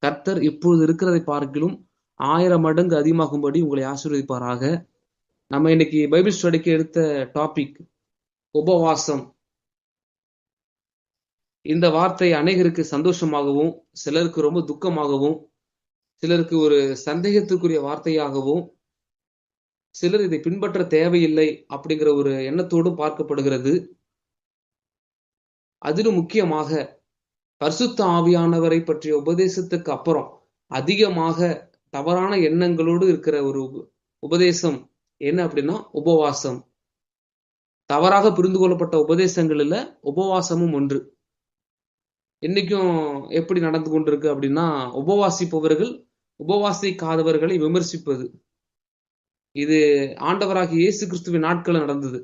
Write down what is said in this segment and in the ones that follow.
கர்த்தர் இப்பொழுது இருக்கிறதை பார்க்கிலும் 1000 மடங்கு அதிகமாகும்படி உங்களை ஆசீர்வதிப்பாராக. நம்ம இன்னைக்கு பைபிள் ஸ்டடிக்கு எடுத்த டாபிக் உபவாசம். இந்த வார்த்தை அநேகருக்கு சந்தோஷமாகவும், சிலருக்கு ரொம்ப துக்கமாகவும், சிலருக்கு ஒரு சந்தேகத்துக்குரிய வார்த்தையாகவும், சிலர் இதை பின்பற்ற தேவையில்லை அப்படிங்கிற ஒரு எண்ணத்தோடும் பார்க்கப்படுகிறது. அதிலும் முக்கியமாக பரிசுத்த ஆவியானவரை பற்றிய உபதேசத்துக்கு அப்புறம் அதிகமாக தவறான எண்ணங்களோடு இருக்கிற ஒரு உபதேசம் என்ன அப்படின்னா உபவாசம். தவறாக புரிந்து கொள்ளப்பட்ட உபதேசங்கள்ல உபவாசமும் ஒன்று. இன்னைக்கும் எப்படி நடந்து கொண்டிருக்கு அப்படின்னா, உபவாசிப்பவர்கள் உபவாசிக்காதவர்களை விமர்சிப்பது. இது ஆண்டவராகிய இயேசு கிறிஸ்துவின் நாட்கள் நடந்தது.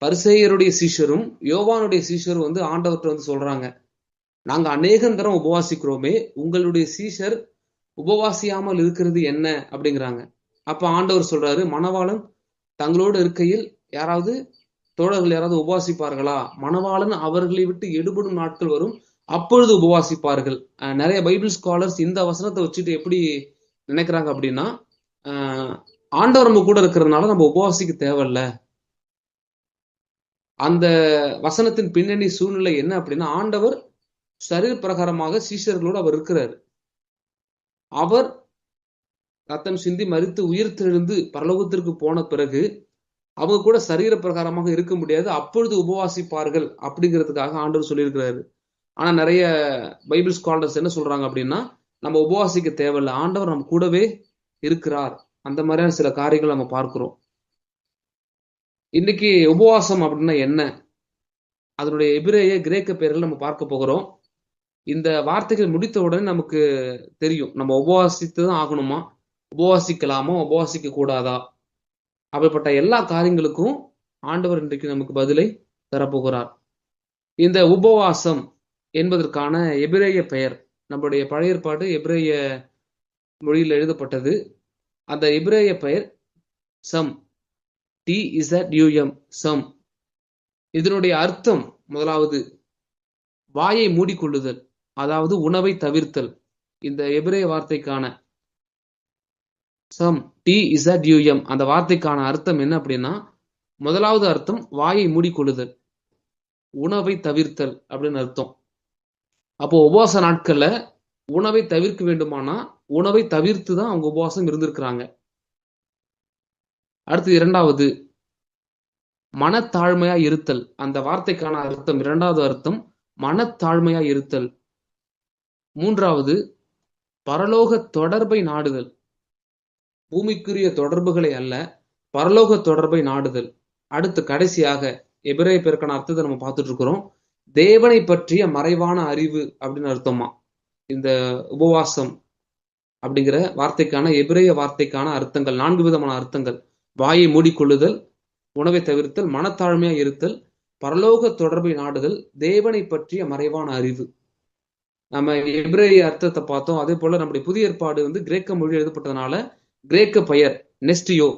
பரிசேயருடைய சீஷரும் யோவானுடைய சீஷரும் ஆண்டவர்கிட்ட சொல்றாங்க, நாங்க அநேகந்தரம் உபவாசிக்கிறோமே, உங்களுடைய சீஷர் உபவாசியாமல் இருக்கிறது என்ன அப்படிங்கிறாங்க. அப்ப ஆண்டவர் சொல்றாரு, மணவாளன் தங்களோடு இருக்கையில் தோழர்கள் யாராவது உபவாசிப்பார்களா? மணவாளன் அவர்களை விட்டு எடுபடும் நாட்கள் வரும், அப்பொழுது உபவாசிப்பார்கள். நிறைய பைபிள் ஸ்காலர்ஸ் இந்த வசனத்தை வச்சுட்டு எப்படி நினைக்கிறாங்க அப்படின்னா, ஆண்டவர் நம்ம கூட இருக்கிறதுனால நம்ம உபவாசிக்க தேவையில்ல. அந்த வசனத்தின் பின்னணி சூழ்நிலை என்ன அப்படின்னா, ஆண்டவர் சரீர பிரகாரமாக சீஷர்களோடு அவர் இருக்கிறார். அவர் ரத்தம் சிந்தி மரித்து உயிர்த்தெழுந்து பரலோகத்திற்கு போன பிறகு அவங்க கூட சரீர பிரகாரமாக இருக்க முடியாது, அப்பொழுது உபவாசிப்பார்கள் அப்படிங்கிறதுக்காக ஆண்டவர் சொல்லியிருக்கிறாரு. ஆனா நிறைய பைபிள் ஸ்காலர்ஸ் என்ன சொல்றாங்க அப்படின்னா, நம்ம உபவாசிக்க தேவையில்லை, ஆண்டவர் நம்ம கூடவே இருக்கிறார். அந்த மாதிரியான சில காரியங்கள் நம்ம பார்க்கிறோம். இன்னைக்கு உபவாசம் அப்படின்னா என்ன, அதனுடைய எபிரேய கிரேக்க பெயர்கள் நம்ம பார்க்க போகிறோம். இந்த வார்த்தைகள் முடித்த உடனே நமக்கு தெரியும், நம்ம உபவாசித்து தான் ஆகணுமா, உபவாசிக்கலாமா, உபவாசிக்க கூடாதா, அப்படிப்பட்ட எல்லா காரியங்களுக்கும் ஆண்டவர் இன்றைக்கு நமக்கு பதிலை தரப்போகிறார். இந்த உபவாசம் என்பதற்கான எபிரேய பெயர், நம்முடைய பழைய ஏற்பாடு எபிரேய மொழியில் எழுதப்பட்டது. அந்த எபிரேய பெயர் சம், TZUM, சம். இதனுடைய அர்த்தம் முதலாவது வாயை மூடிக்கொள்ளுதல், அதாவது உணவை தவிர்த்தல். இந்த எபிரேய வார்த்தைக்கான சம், TZUM, அந்த வார்த்தைக்கான அர்த்தம் என்ன அப்படின்னா, முதலாவது அர்த்தம் வாயை மூடிக்கொள்ளுதல், உணவை தவிர்த்தல் அப்படின்னு அர்த்தம். அப்போ உபவாச நாட்கள்ல உணவை தவிர்க்க வேண்டுமானா உணவை தவிர்த்து தான் அவங்க உபவாசம் இருந்திருக்கிறாங்க. அடுத்து இரண்டாவது மனத்தாழ்மையா இருத்தல். அந்த வார்த்தைக்கான அர்த்தம், இரண்டாவது அர்த்தம் மனத்தாழ்மையா இருத்தல். மூன்றாவது பரலோக தொடர்பை நாடுதல், பூமிக்குரிய தொடர்புகளை அல்ல, பரலோக தொடர்பை நாடுதல். அடுத்து கடைசியாக எபிரேய பெயருக்கான அர்த்தத்தை நம்ம பார்த்துட்டு இருக்கிறோம், தேவனை பற்றிய மறைவான அறிவு அப்படின்னு அர்த்தமா. இந்த உபவாசம் அப்படிங்கிற வார்த்தைக்கான எபிரேய வார்த்தைக்கான அர்த்தங்கள் 4 விதமான அர்த்தங்கள்: வாயை மூடிக்கொள்ளுதல், உணவை தவிர்த்தல், மனத்தாழ்மையா இருத்தல், பரலோக தொடர்பை நாடுதல், தேவனை பற்றிய மறைவான அறிவு. நம்ம எபிரேய அர்த்தத்தை பார்த்தோம். அதே போல நம்முடைய புதிய ஏற்பாடு கிரேக்க மொழி எழுதப்பட்டதுனால கிரேக்க பெயர் நெஸ்டியோ,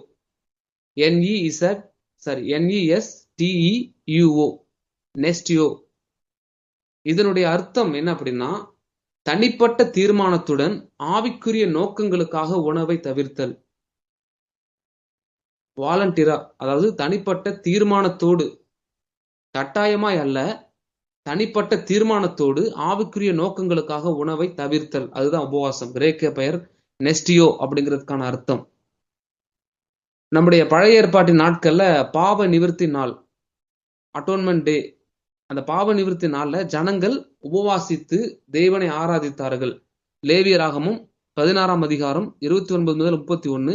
NESTEUO, நெஸ்டியோ. இதனுடைய அர்த்தம் என்ன அப்படின்னா, தனிப்பட்ட தீர்மானத்துடன் ஆவிக்குரிய நோக்கங்களுக்காக உணவை தவிர்த்தல். வாலண்டியரா, அதாவது தனிப்பட்ட தீர்மானத்தோடு, கட்டாயமாய் அல்ல, தனிப்பட்ட தீர்மானத்தோடு ஆவிக்குரிய நோக்கங்களுக்காக உணவை தவிர்த்தல். அதுதான் உபவாசம். கிரேக்க பெயர் நெஸ்டியோ அப்படிங்கிறதுக்கான அர்த்தம். நம்முடைய பழைய ஏற்பாட்டின் நாட்கள்ல பாவ நிவர்த்தி நாள், அட்டோன்மெண்ட் டே, அந்த பாவ நிவர்த்தி நாள்ல ஜனங்கள் உபவாசித்து தேவனை ஆராதித்தார்கள். லேவியராகமும் 16ஆம் அதிகாரம் 29 முதல் 31,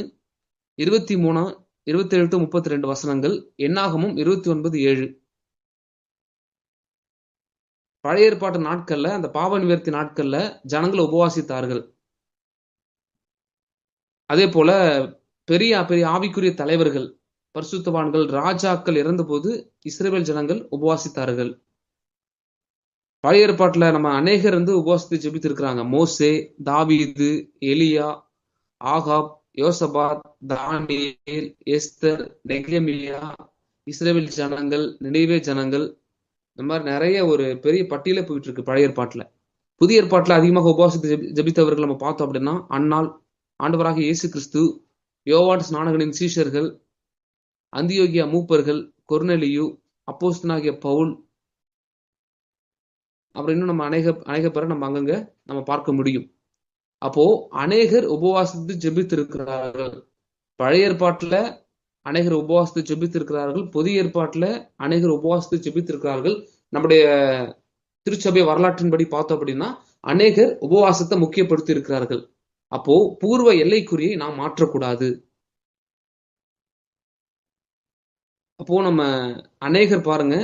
23, 27 to 32 வசனங்கள், என்னாகமும் 29:7. பழைய ஏற்பாட்டு நாட்கள்ல, அந்த பாவ நிவர்த்தி நாட்கள்ல ஜனங்கள் உபவாசித்தார்கள். அதே போல பெரிய பெரிய ஆவிக்குரிய தலைவர்கள், பரிசுத்தவான்கள், ராஜாக்கள் இறந்தபோது இஸ்ரவேல் ஜனங்கள் உபவாசித்தார்கள். பழைய ஏற்பாட்டுல நம்ம அநேகர் உபவாசித்து ஜெபித்து இருக்கிறாங்க. மோசே, தாவீது, எலியா, ஆகாப், யோசபாத், தானியேல், எஸ்தர், நெகேமியா, இஸ்ரவேல் ஜனங்கள், நினிவே ஜனங்கள், இந்த மாதிரி நிறைய ஒரு பெரிய பட்டியலே போயிட்டு இருக்கு பழைய ஏற்பாட்டுல. புதிய ஏற்பாட்டுல அதிகமாக உபவாசத்தை ஜெபித்தவர்கள் நம்ம பார்த்தோம் அப்படின்னா அன்னாள், ஆண்டவராக இயேசு கிறிஸ்து, யோவான் ஸ்நானகனின் சீஷர்கள், அந்தியோகியா மூப்பர்கள், கொர்நெலியு, அப்போஸ்தலனாகிய பவுல், அப்புறம் இன்னும் நம்ம அநேக பேரை நம்ம அங்கங்க நம்ம பார்க்க முடியும். அப்போ அநேகர் உபவாசித்து ஜெபித்திருக்கிறார்கள். பழைய ஏற்பாட்டுல அநேகர் உபவாசித்து ஜெபித்திருக்கிறார்கள். புதிய ஏற்பாட்டுல அநேகர் உபவாசித்து ஜெபித்திருக்கிறார்கள். நம்முடைய திருச்சபை வரலாற்றின்படி பார்த்தோம் அப்படின்னா அநேகர் உபவாசத்தை முக்கியப்படுத்தி இருக்கிறார்கள். அப்போ பூர்வ எல்லைக்குறியை நாம் மாற்றக்கூடாது. அப்போ நம்ம அநேகர் பாருங்க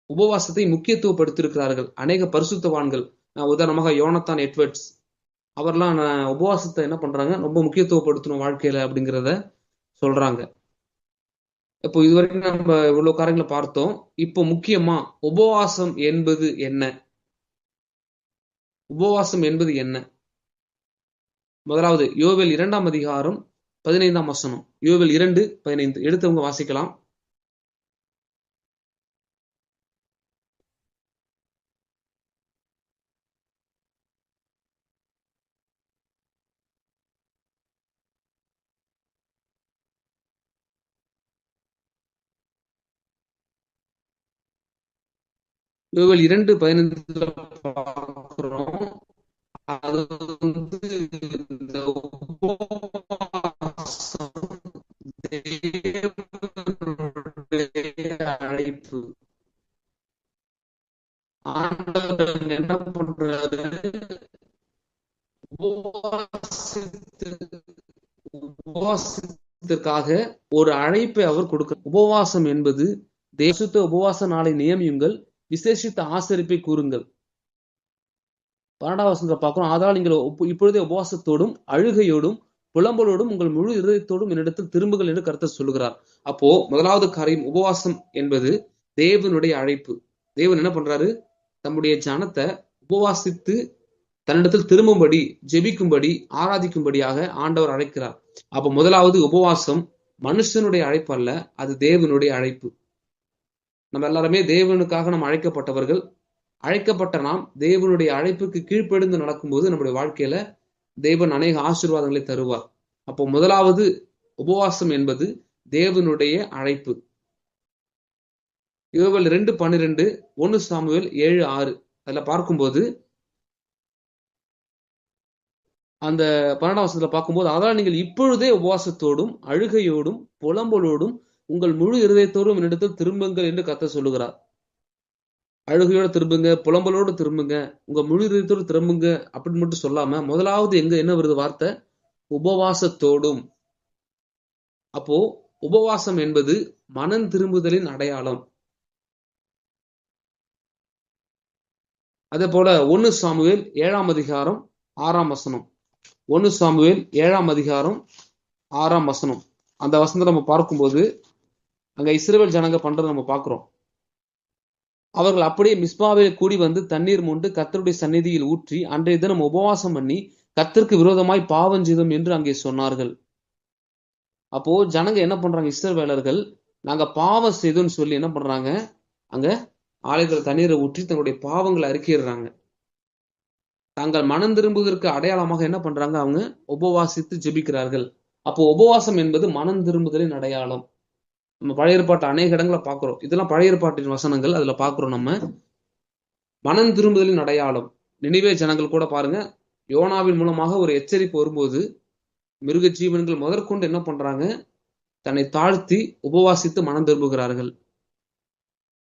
உபவாசத்தை முக்கியத்துவப்படுத்தியிருக்கிறார்கள். அநேக பரிசுத்தவான்கள், உதாரணமாக யோனத்தான் எட்வர்ட்ஸ், அவர்லாம் உபவாசத்தை என்ன பண்றாங்க, ரொம்ப முக்கியத்துவப்படுத்தணும் வாழ்க்கையில அப்படிங்கிறத சொல்றாங்க. இப்போ இதுவரைக்கும் நம்ம இவ்வளவு காரியங்களை பார்த்தோம். இப்போ முக்கியமா உபவாசம் என்பது என்ன? உபவாசம் என்பது என்ன? முதலாவது யோவேல் 2ஆம் அதிகாரம் 15ஆம் வசனம். யோவேல் 2:15 எடுத்தவங்க வாசிக்கலாம். யோவேல் 2:15 பார்க்கிறோம். அது இந்த உபவாசம் தேவனுடைய அழைப்பு. ஆண்டவர் என்ன பண்றாரு, உபவாசத்திற்காக ஒரு அழைப்பை அவர் கொடுக்க. உபவாசம் என்பது தேசுத்த உபவாச நாளை நியமியுங்கள், விசேஷித்த ஆசரிப்பை கூறுங்கள். 12ஆம் வசனத்தை பார்க்கிறோம். ஆதலால் நீங்கள் இப்பொழுதே உபவாசத்தோடும் அழுகையோடும் புலம்பலோடும் உங்கள் முழு இருதயத்தோடும் என்னிடத்தில் திரும்புங்கள் என்று கர்த்தர் சொல்லுகிறார். அப்போ முதலாவது காரியம், உபவாசம் என்பது தேவனுடைய அழைப்பு. தேவன் என்ன பண்றாரு, தம்முடைய ஜனத்தை உபவாசித்து தன்னிடத்தில் திரும்பும்படி, ஜெபிக்கும்படி, ஆராதிக்கும்படியாக ஆண்டவர் அழைக்கிறார். அப்ப முதலாவது உபவாசம் மனுஷனுடைய அழைப்பு அல்ல, அது தேவனுடைய அழைப்பு. நம்ம எல்லாருமே தேவனுக்காக நம்ம அழைக்கப்பட்டவர்கள். அழைக்கப்பட்ட நாம் தேவனுடைய அழைப்புக்கு கீழ்ப்படிந்து நடக்கும்போது நம்முடைய வாழ்க்கையில தேவன் அநேக ஆசீர்வாதங்களை தருவார். அப்போ முதலாவது உபவாசம் என்பது தேவனுடைய அழைப்பு. யோவேல் 2:12, 1 சாமுவேல் 7:6 அதுல பார்க்கும்போது அந்த 12ஆம் வசனத்துல பார்க்கும்போது, அதனால் நீங்கள் இப்பொழுதே உபவாசத்தோடும் அழுகையோடும் புலம்பலோடும் உங்கள் முழு இருதயத்தோடும் என்னிடத்தில் திரும்புங்கள் என்று கர்த்தர் சொல்லுகிறார். அழுகையோட திரும்புங்க, புலம்பலோடு திரும்புங்க, உங்க முழு இதயத்தோடு திரும்புங்க அப்படின்னு மட்டும் சொல்லாம முதலாவது என்ன வருது வார்த்தை, உபவாசத்தோடும். அப்போ உபவாசம் என்பது மனம் திரும்புதலின் அடையாளம். அதே போல 1 சாமுவேல் 7ஆம் அதிகாரம் 6ஆம் வசனம். 1 சாமுவேல் 7ஆம் அதிகாரம் 6ஆம் வசனம். அந்த வசனத்தை நம்ம பார்க்கும்போது அங்க இஸ்ரவேல் ஜனங்க பண்றதை நம்ம பார்க்கிறோம். அவர்கள் அப்படியே மிஸ்பாவில் கூடி வந்து தண்ணீர் மொண்டு கர்த்தருடைய சந்நிதியில் ஊற்றி அன்றைய தினம் உபவாசம் பண்ணி கர்த்தருக்கு விரோதமாய் பாவம் செய்தோம் என்று அங்கே சொன்னார்கள். அப்போ ஜனங்க என்ன பண்றாங்க, இஸ்ரவேலர்கள் நாங்க பாவம் செய்தோம்னு சொல்லி என்ன பண்றாங்க, அங்க ஆலயத்துல தண்ணீரை ஊற்றி தங்களுடைய பாவங்களை அறிக்கையிடுறாங்க. தாங்கள் மனம் திரும்புவதற்கு அடையாளமாக என்ன பண்றாங்க, அவங்க உபவாசித்து ஜெபிக்கிறார்கள். அப்போ உபவாசம் என்பது மனம் திரும்புதலின் அடையாளம். நம்ம பழைய ஏற்பாட்டு அநேக இடங்களை பார்க்கிறோம். இதெல்லாம் பழைய ஏற்பாட்டின் வசனங்கள். அதுல பார்க்கிறோம் நம்ம மனம் திரும்புதலின் அடையாளம். நினிவே ஜனங்கள் கூட பாருங்க, யோனாவின் மூலமாக ஒரு எச்சரிப்பு வரும்போது மிருக ஜீவன்கள் முதற்கொண்டு என்ன பண்றாங்க, தன்னை தாழ்த்தி உபவாசித்து மனம் திரும்புகிறார்கள்.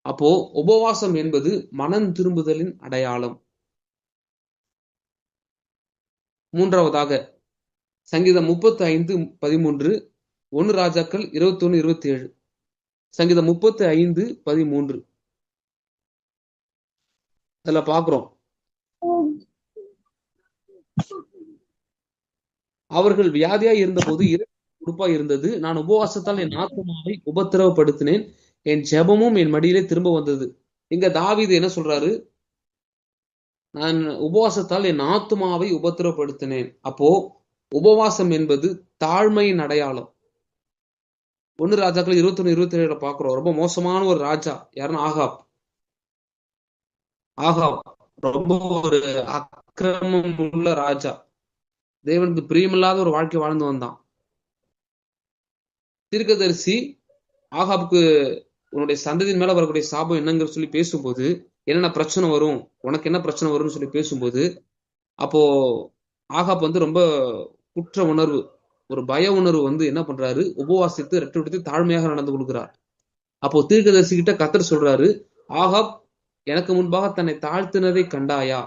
அப்போ உபவாசம் என்பது மனம் திரும்புதலின் அடையாளம். மூன்றாவதாக சங்கீதம் 35:13, 1 ராஜாக்கள் 21:27. சங்கீதம் 35:13 அதுல பாக்குறோம், அவர்கள் வியாதியாய் இருந்தபோது உடுப்பாய் இருந்தது. நான் உபவாசத்தால் என் ஆத்துமாவை உபத்திரவப்படுத்தினேன், என் ஜெபமும் என் மடியிலே திரும்ப வந்தது. இங்க தாவீது என்ன சொல்றாரு, நான் உபவாசத்தால் என் ஆத்துமாவை உபத்திரவப்படுத்தினேன். அப்போ உபவாசம் என்பது தாழ்மையின் அடையாளம். 1 ராஜாக்கள் 21:27 பாக்குறோம். ரொம்ப மோசமான ஒரு ராஜா யாருன்னா ஆகாப். ரொம்ப ஒரு அக்கிரமம் உள்ள ராஜா, தேவனுக்கு பிரியமில்லாத ஒரு வாழ்க்கை வாழ்ந்து வந்தான். தீர்க்கதரிசி ஆகாப்புக்கு உன்னுடைய சந்ததியின் மேல வரக்கூடிய சாபம் என்னங்கிற சொல்லி பேசும்போது, என்னென்ன பிரச்சனை வரும், உனக்கு என்ன பிரச்சனை வரும்னு சொல்லி பேசும்போது, அப்போ ஆகாப் ரொம்ப குற்ற உணர்வு, ஒரு பய உணர்வு என்ன பண்றாரு, உபவாசித்து ரெட்டு விடுத்து தாழ்மையாக நடந்து கொடுக்கிறார். அப்போ தீர்க்கதரிசி கிட்ட கர்த்தர் சொல்றாரு, ஆகாப் எனக்கு முன்பாக தன்னை தாழ்த்தினதை கண்டாயா?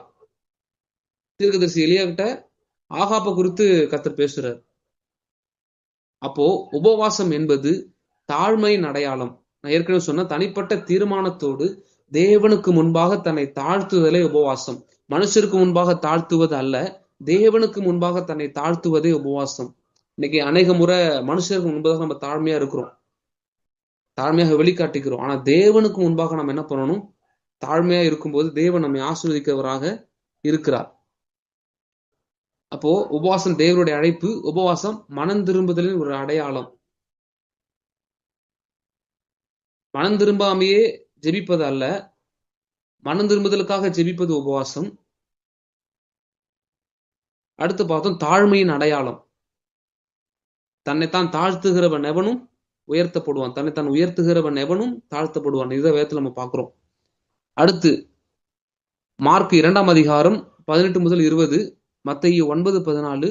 தீர்க்கதரிசி எலியா கிட்ட ஆகாப்பை குறித்து கர்த்தர் பேசுறார். அப்போ உபவாசம் என்பது தாழ்மையின் அடையாளம். நான் ஏற்கனவே சொன்ன தனிப்பட்ட தீர்மானத்தோடு தேவனுக்கு முன்பாக தன்னை தாழ்த்துதலே உபவாசம். மனுஷருக்கு முன்பாக தாழ்த்துவது அல்ல, தேவனுக்கு முன்பாக தன்னை தாழ்த்துவதே உபவாசம். இன்னைக்கு அநேக முறை மனுஷருக்கு முன்பாக நம்ம தாழ்மையா இருக்கிறோம், தாழ்மையாக வெளிக்காட்டிக்கிறோம். ஆனா தேவனுக்கு முன்பாக நம்ம என்ன பண்ணணும்? தாழ்மையா இருக்கும்போது தேவன் நம்மை ஆசீர்வதிக்கிறவராக இருக்கிறார். அப்போ உபவாசம் தேவனுடைய அழைப்பு. உபவாசம் மனம் திரும்புதலின் ஒரு அடையாளம். மனம் திரும்பாமையே ஜெபிப்பது அல்ல, மனம் திரும்புதலுக்காக ஜெபிப்பது உபவாசம். அடுத்து பார்த்தோம் தாழ்மையின் அடையாளம். தன்னைத்தான் தாழ்த்துகிறவன் எவனும் உயர்த்தப்படுவான், தன்னைத்தான் உயர்த்துகிறவன் எவனும் தாழ்த்தப்படுவான். இதை வேதத்துல நம்ம பார்க்கிறோம். அடுத்து மார்க் 2ஆம் அதிகாரம் 18 முதல் 20, மத்தேயு 9:14,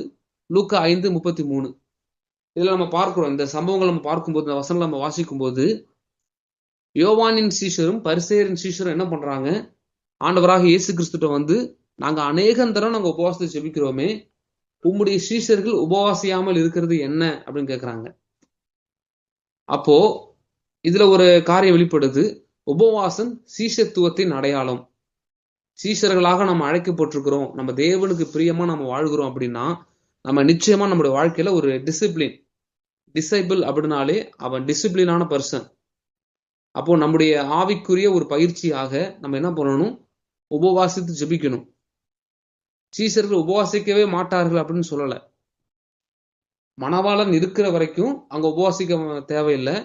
லூக்கா 5:33. இதுல நம்ம பார்க்கிறோம், இந்த சம்பவங்கள் நம்ம பார்க்கும்போது, இந்த வசனங்களை நம்ம வாசிக்கும் போது, யோவானின் சீஷரும் பரிசேயரின் சீஷரும் என்ன பண்றாங்க? ஆண்டவராக இயேசு கிறிஸ்துட்ட நாங்க அநேகந்தரம் நாங்க உபவாசத்தை ஜெபிக்கிறோமே, உம்முடைய சீஷர்கள் உபவாசியாமல் இருக்கிறது என்ன அப்படின்னு கேட்கிறாங்க. அப்போ இதுல ஒரு காரியம் வெளிப்படுது. உபவாசம் சீஷத்துவத்தின் அடையாளம். சீஷர்களாக நம்ம அழைக்கப்பட்டிருக்கிறோம், நம்ம தேவனுக்கு பிரியமா நம்ம வாழ்கிறோம் அப்படின்னா, நம்ம நிச்சயமா நம்முடைய வாழ்க்கையில ஒரு டிசிப்ளின், டிசைபிள் அப்படின்னாலே அவன் டிசிப்ளினான பர்சன். அப்போ நம்முடைய ஆவிக்குரிய ஒரு பயிற்சியாக நம்ம என்ன பண்ணணும்? உபவாசித்து ஜெபிக்கணும். சீஷர்கள் உபவாசிக்கவே மாட்டார்கள் அப்படின்னு சொல்லல. மணவாளன் இருக்கிற வரைக்கும் அங்க உபவாசிக்க தேவையில்லை.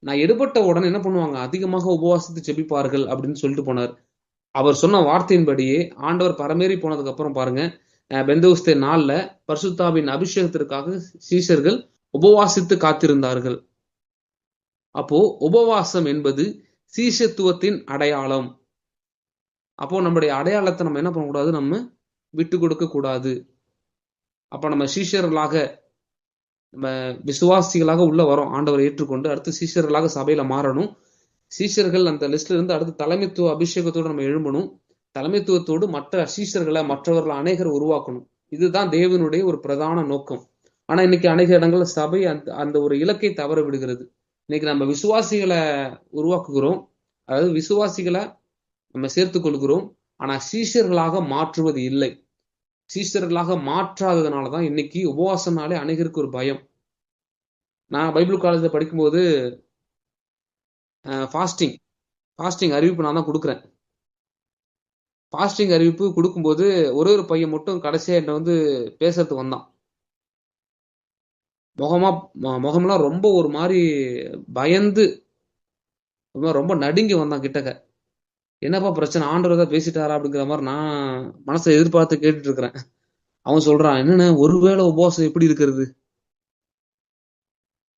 நான் எடுபட்ட உடனே என்ன பண்ணுவாங்க? அதிகமாக உபவாசித்து ஜெபிப்பார்கள் அப்படின்னு சொல்லிட்டு போனார். அவர் சொன்ன வார்த்தையின்படியே ஆண்டவர் பரமேறி போனதுக்கு அப்புறம் பாருங்க, பெந்தோஸ்தே நாள்ல பரிசுத்தாவின் அபிஷேகத்திற்காக சீஷர்கள் உபவாசித்து காத்திருந்தார்கள். அப்போ உபவாசம் என்பது சீஷத்துவத்தின் அடையாளம். அப்போ நம்முடைய அடையாளத்தை நம்ம என்ன பண்ணக்கூடாது? நம்ம விட்டு கொடுக்க கூடாது. அப்ப நம்ம சீஷர்களாக, நம்ம விசுவாசிகளாக உள்ள வரோம், ஆண்டவரை ஏற்றுக்கொண்டு அடுத்து சீஷர்களாக சபையில மாறணும். சீஷர்கள் அந்த லிஸ்ட்ல இருந்து அடுத்து தலைமைத்துவ அபிஷேகத்தோடு நம்ம எழும்பணும். தலைமைத்துவத்தோடு மற்ற சீஷர்களை, மற்றவர்களை அநேகரை உருவாக்கணும். இதுதான் தேவனுடைய ஒரு பிரதான நோக்கம். ஆனா இன்னைக்கு அநேக இடங்கள்ல சபை அந்த ஒரு இலக்கை தவற விடுகிறது. இன்னைக்கு நம்ம விசுவாசிகளை உருவாக்குகிறோம், அதாவது விசுவாசிகளை நம்ம சேர்த்துக் கொள்கிறோம், ஆனா சீஷர்களாக மாற்றுவது இல்லை. சீஷர்களாக மாற்றாததுனாலதான் இன்னைக்கு உபவாசம்னாலே அநேகருக்கு ஒரு பயம். நான் பைபிள் காலேஜ்ல படிக்கும்போது ஃபாஸ்டிங் அறிவிப்பு நான் தான் கொடுக்குறேன். ஃபாஸ்டிங் அறிவிப்பு கொடுக்கும்போது ஒரே ஒரு பையன் மட்டும் கடைசியா என்கிட்ட பேசுறதுக்கு வந்தான். முகமெல்லாம் ரொம்ப ஒரு மாதிரி பயந்து ரொம்ப நடுங்கி வந்தான் கிட்டக்க. என்னப்பா பிரச்சனை, ஆண்டவர் தான் பேசிட்டாரா அப்படிங்கிற மாதிரி நான் மனசை எதிர்பார்த்து கேட்டுட்டு இருக்கிறேன். அவன் சொல்றான், என்னன்னு ஒருவேளை உபவாசம் எப்படி இருக்கிறது?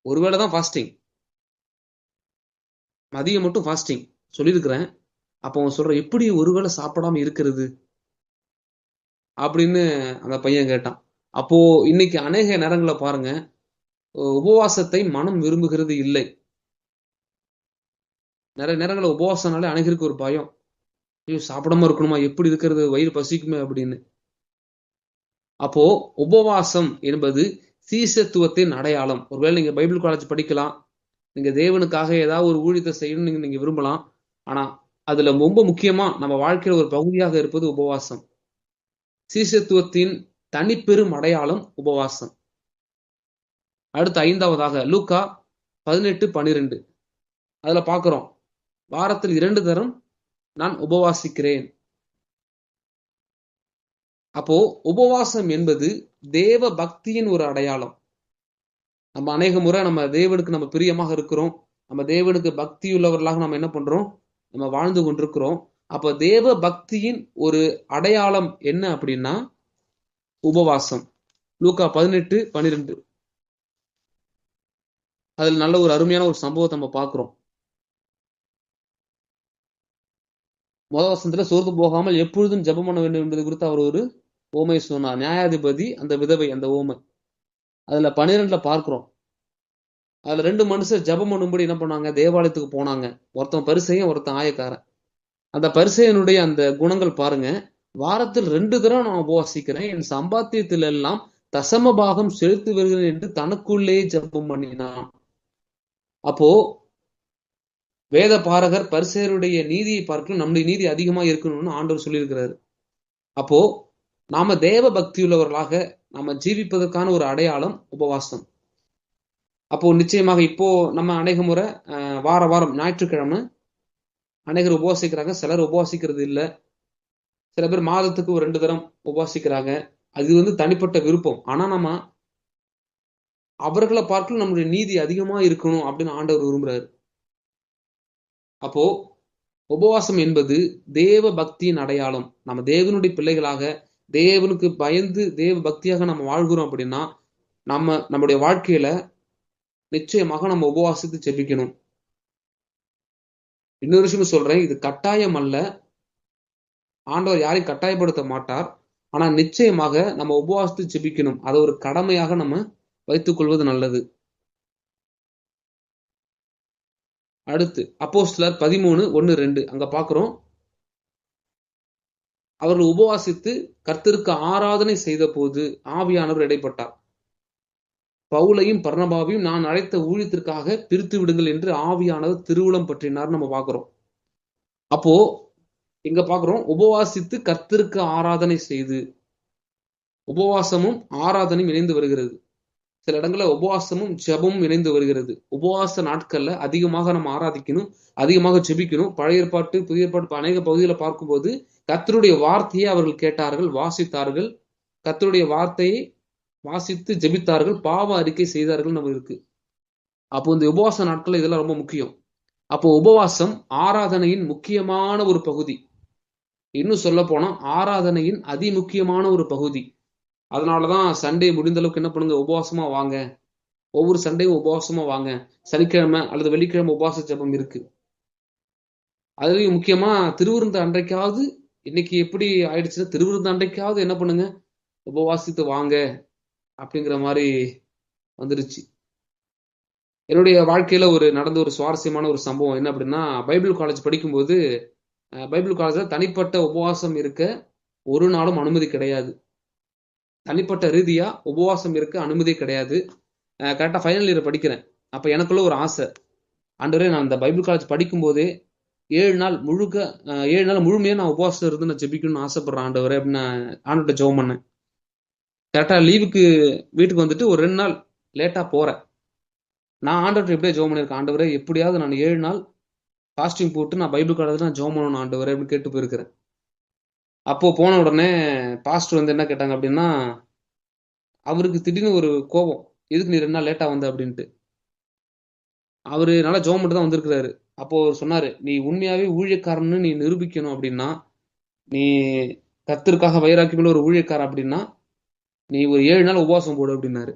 ஒருவேளை தான் ஃபாஸ்டிங், மதியம் மட்டும் ஃபாஸ்டிங் சொல்லியிருக்கிறேன். அப்போ அவன் சொல்ற, எப்படி ஒருவேளை சாப்பிடாம இருக்கிறது அப்படின்னு அந்த பையன் கேட்டான். அப்போ இன்னைக்கு அநேக நேரங்களை பாருங்க, உபவாசத்தை மனம் விரும்புகிறது இல்லை. நிறைய நேரங்களில் உபவாசம்னாலே அநேகருக்கு ஒரு பயம், ஐயோ சாப்பிடாம இருக்கணுமா, எப்படி இருக்கிறது, வயிறு பசிக்குமே அப்படின்னு. அப்போ உபவாசம் என்பது சீசத்துவத்தின் அடையாளம். ஒருவேளை நீங்க பைபிள் காலேஜ் படிக்கலாம், நீங்க தேவனுக்காக ஏதாவது ஒரு ஊழியத்தை செய்யணும்னு நீங்க விரும்பலாம். ஆனா அதுல ரொம்ப முக்கியமா நம்ம வாழ்க்கையில ஒரு பகுதியாக இருப்பது உபவாசம். சீசத்துவத்தின் தனிப்பெரும் அடையாளம் உபவாசம். அடுத்து 5வதாக லூக்கா 18:12. அதுல பாக்குறோம், வாரத்தில் 2 தரம் நான் உபவாசிக்கிறேன். அப்போ உபவாசம் என்பது தேவ பக்தியின் ஒரு அடையாளம். நம்ம அநேக முறை நம்ம தேவனுக்கு நம்ம பிரியமாக இருக்கிறோம், நம்ம தேவனுக்கு பக்தி உள்ளவர்களாக நம்ம என்ன பண்றோம், நம்ம வாழ்ந்து கொண்டிருக்கிறோம். அப்ப தேவ பக்தியின் ஒரு அடையாளம் என்ன அப்படின்னா உபவாசம். லூக்கா 18:12 அதுல நல்ல ஒரு அருமையான ஒரு சம்பவத்தை நம்ம பார்க்கிறோம். முதல் வசனத்துல சோர்ந்து போகாமல் எப்பொழுதும் ஜெபம் பண்ண வேண்டும் என்பது குறித்து அவர் ஒரு ஓமை சொன்னார். நியாயாதிபதி, அந்த விதவை, அந்த ஓமை அதுல 12ல பார்க்கிறோம். அதுல 2 மனுஷர் ஜெபம் பண்ணும்படி என்ன பண்ணாங்க, தேவாலயத்துக்கு போனாங்க. ஒருத்தன் பரிசேயன், ஒருத்தன் ஆயக்காரன். அந்த பரிசேயனுடைய அந்த குணங்கள் பாருங்க. வாரத்தில் 2 தடவை நான் உபவாசிக்கிறேன், என் சம்பாத்தியத்தில் எல்லாம் தசம பாகம் செலுத்தி வருகிறேன் என்று தனக்குள்ளே ஜெபம் பண்ணினான். அப்போ வேத பாரகர் பரிசேயருடைய நீதியை பார்க்கணும், நம்முடைய நீதி அதிகமா இருக்கணும்னு ஆண்டவர் சொல்லியிருக்கிறாரு. அப்போ நாம தேவ பக்தியுள்ளவர்களாக நாம ஜீவிப்பதற்கான ஒரு அடையாளம் உபவாசம். அப்போ நிச்சயமாக இப்போ நம்ம அநேக முறை வாரம் ஞாயிற்றுக்கிழமை அநேகர் உபவாசிக்கிறாங்க, சிலர் உபவாசிக்கிறது இல்லை. சில பேர் மாதத்துக்கு ஒரு 2 தரம் உபவாசிக்கிறாங்க. அது தனிப்பட்ட விருப்பம். ஆனா நம்ம அவர்களை பார்க்கணும் நம்மளுடைய நீதி அதிகமா இருக்கணும் அப்படின்னு ஆண்டவர் விரும்புறாரு. அப்போ உபவாசம் என்பது தேவ பக்தியின் அடையாளம். நம்ம தேவனுடைய பிள்ளைகளாக தேவனுக்கு பயந்து தேவ பக்தியாக நம்ம வாழ்கிறோம் அப்படின்னா நம்முடைய வாழ்க்கையில நிச்சயமாக நம்ம உபவாசித்து ஜெபிக்கணும். இன்னொரு விஷயம் சொல்றேன், இது கட்டாயம் அல்ல. ஆண்டவர் யாரையும் கட்டாயப்படுத்த மாட்டார். ஆனா நிச்சயமாக நம்ம உபவாசித்து ஜெபிக்கணும். அதை ஒரு கடமையாக நம்ம வைத்துக் கொள்வது நல்லது. அடுத்து அப்போஸ்தலர் 13:1-2 அங்க பாக்குறோம். அவர்கள் உபவாசித்து கர்த்தருக்கு ஆராதனை செய்த போது ஆவியானவர் இடைப்பட்டார். பவுலையும் பர்னபாவையும் நான் அழைத்த ஊழியத்திற்காக பிரித்து விடுங்கள் என்று ஆவியானவர் திருவுளம் பற்றினார் நம்ம பாக்குறோம். அப்போ இங்க பாக்குறோம், உபவாசித்து கர்த்தருக்கு ஆராதனை செய்து. உபவாசமும் ஆராதனையும் இணைந்து வருகிறது. சில இடங்கள்ல உபவாசமும் ஜெபமும் இணைந்து வருகிறது. உபவாச நாட்கள்ல அதிகமாக நம்ம ஆராதிக்கணும், அதிகமாக ஜெபிக்கணும். பழைய ஏற்பாட்டு புதிய ஏற்பாட்டு அநேக பகுதிகளை பார்க்கும்போது கர்த்தருடைய வார்த்தையை அவர்கள் கேட்டார்கள், வாசித்தார்கள். கர்த்தருடைய வார்த்தையை வாசித்து ஜெபித்தார்கள், பாவ அறிக்கை செய்தார்கள் நம்ம இருக்கு. அப்போ இந்த உபவாச நாட்கள் இதெல்லாம் ரொம்ப முக்கியம். அப்போ உபவாசம் ஆராதனையின் முக்கியமான ஒரு பகுதி. இன்னும் சொல்ல போனா ஆராதனையின் அதிமுக்கியமான ஒரு பகுதி. அதனாலதான் சண்டே முடிந்த அளவுக்கு என்ன பண்ணுங்க, உபவாசமா வாங்க. ஒவ்வொரு சண்டையும் உபவாசமா வாங்க. சனிக்கிழமை அல்லது வெள்ளிக்கிழமை உபவாச ஜெபம் இருக்கு. அதுலயும் முக்கியமா திருவிருந்த அன்றைக்காவது, இன்னைக்கு எப்படி ஆயிடுச்சுன்னா திருவிருந்த அன்றைக்காவது என்ன பண்ணுங்க, உபவாசித்து வாங்க அப்படிங்கிற மாதிரி வந்துருச்சு. என்னுடைய வாழ்க்கையில நடந்த ஒரு சுவாரஸ்யமான ஒரு சம்பவம் என்ன அப்படின்னா, பைபிள் காலேஜ் படிக்கும்போது பைபிள் காலேஜ்ல தனிப்பட்ட உபவாசம் இருக்க ஒரு நாளும் அனுமதி கிடையாது. தனிப்பட்ட ரீதியா உபவாசம் இருக்க அனுமதி கிடையாது. கரெக்டா ஃபைனல் இயர் படிக்கிறேன். அப்ப எனக்குள்ள ஒரு ஆசை, ஆண்டவரே நான் இந்த பைபிள் காலேஜ் படிக்கும் போதே 7 நாள் முழுமையா நான் உபவாசம் இருந்து நான் ஜெபிக்கணும்னு ஆசைப்படுறேன் ஆண்டவரே அப்படின்னு நான் ஆண்டவர்கிட்ட ஜெபம் பண்ணேன். கரெக்டா லீவுக்கு வீட்டுக்கு வந்துட்டு ஒரு 2 நாள் லேட்டா போறேன். நான் ஆண்டவர்கிட்ட எப்படியே ஜெபம் பண்ணியிருக்கேன், ஆண்டவரே எப்படியாவது நான் 7 நாள் ஃபாஸ்டிங் போட்டு நான் பைபிள் காலேஜ்ல நான் ஜெபம் பண்ணணும் ஆண்டவரே அப்படின்னு கேட்டு போயிருக்கிறேன். அப்போ போன உடனே பாஸ்டர் என்ன கேட்டாங்க அப்படின்னா, அவருக்கு திடீர்னு ஒரு கோபம், எதுக்கு நீ 2 நாள் லேட்டா வந்த அப்படின்ட்டு. அவரு நல்லா ஜெபம் பண்ணிட்டு தான் வந்திருக்கிறாரு. அப்போ அவர் சொன்னாரு, நீ உண்மையாவே ஊழியக்காரன்னு நீ நிரூபிக்கணும் அப்படின்னா, நீ கர்த்தருக்காக வைராக்கியமுள்ள ஒரு ஊழியக்காரன் அப்படின்னா, நீ ஒரு 7 நாள் உபவாசம் போடு அப்படின்னாரு.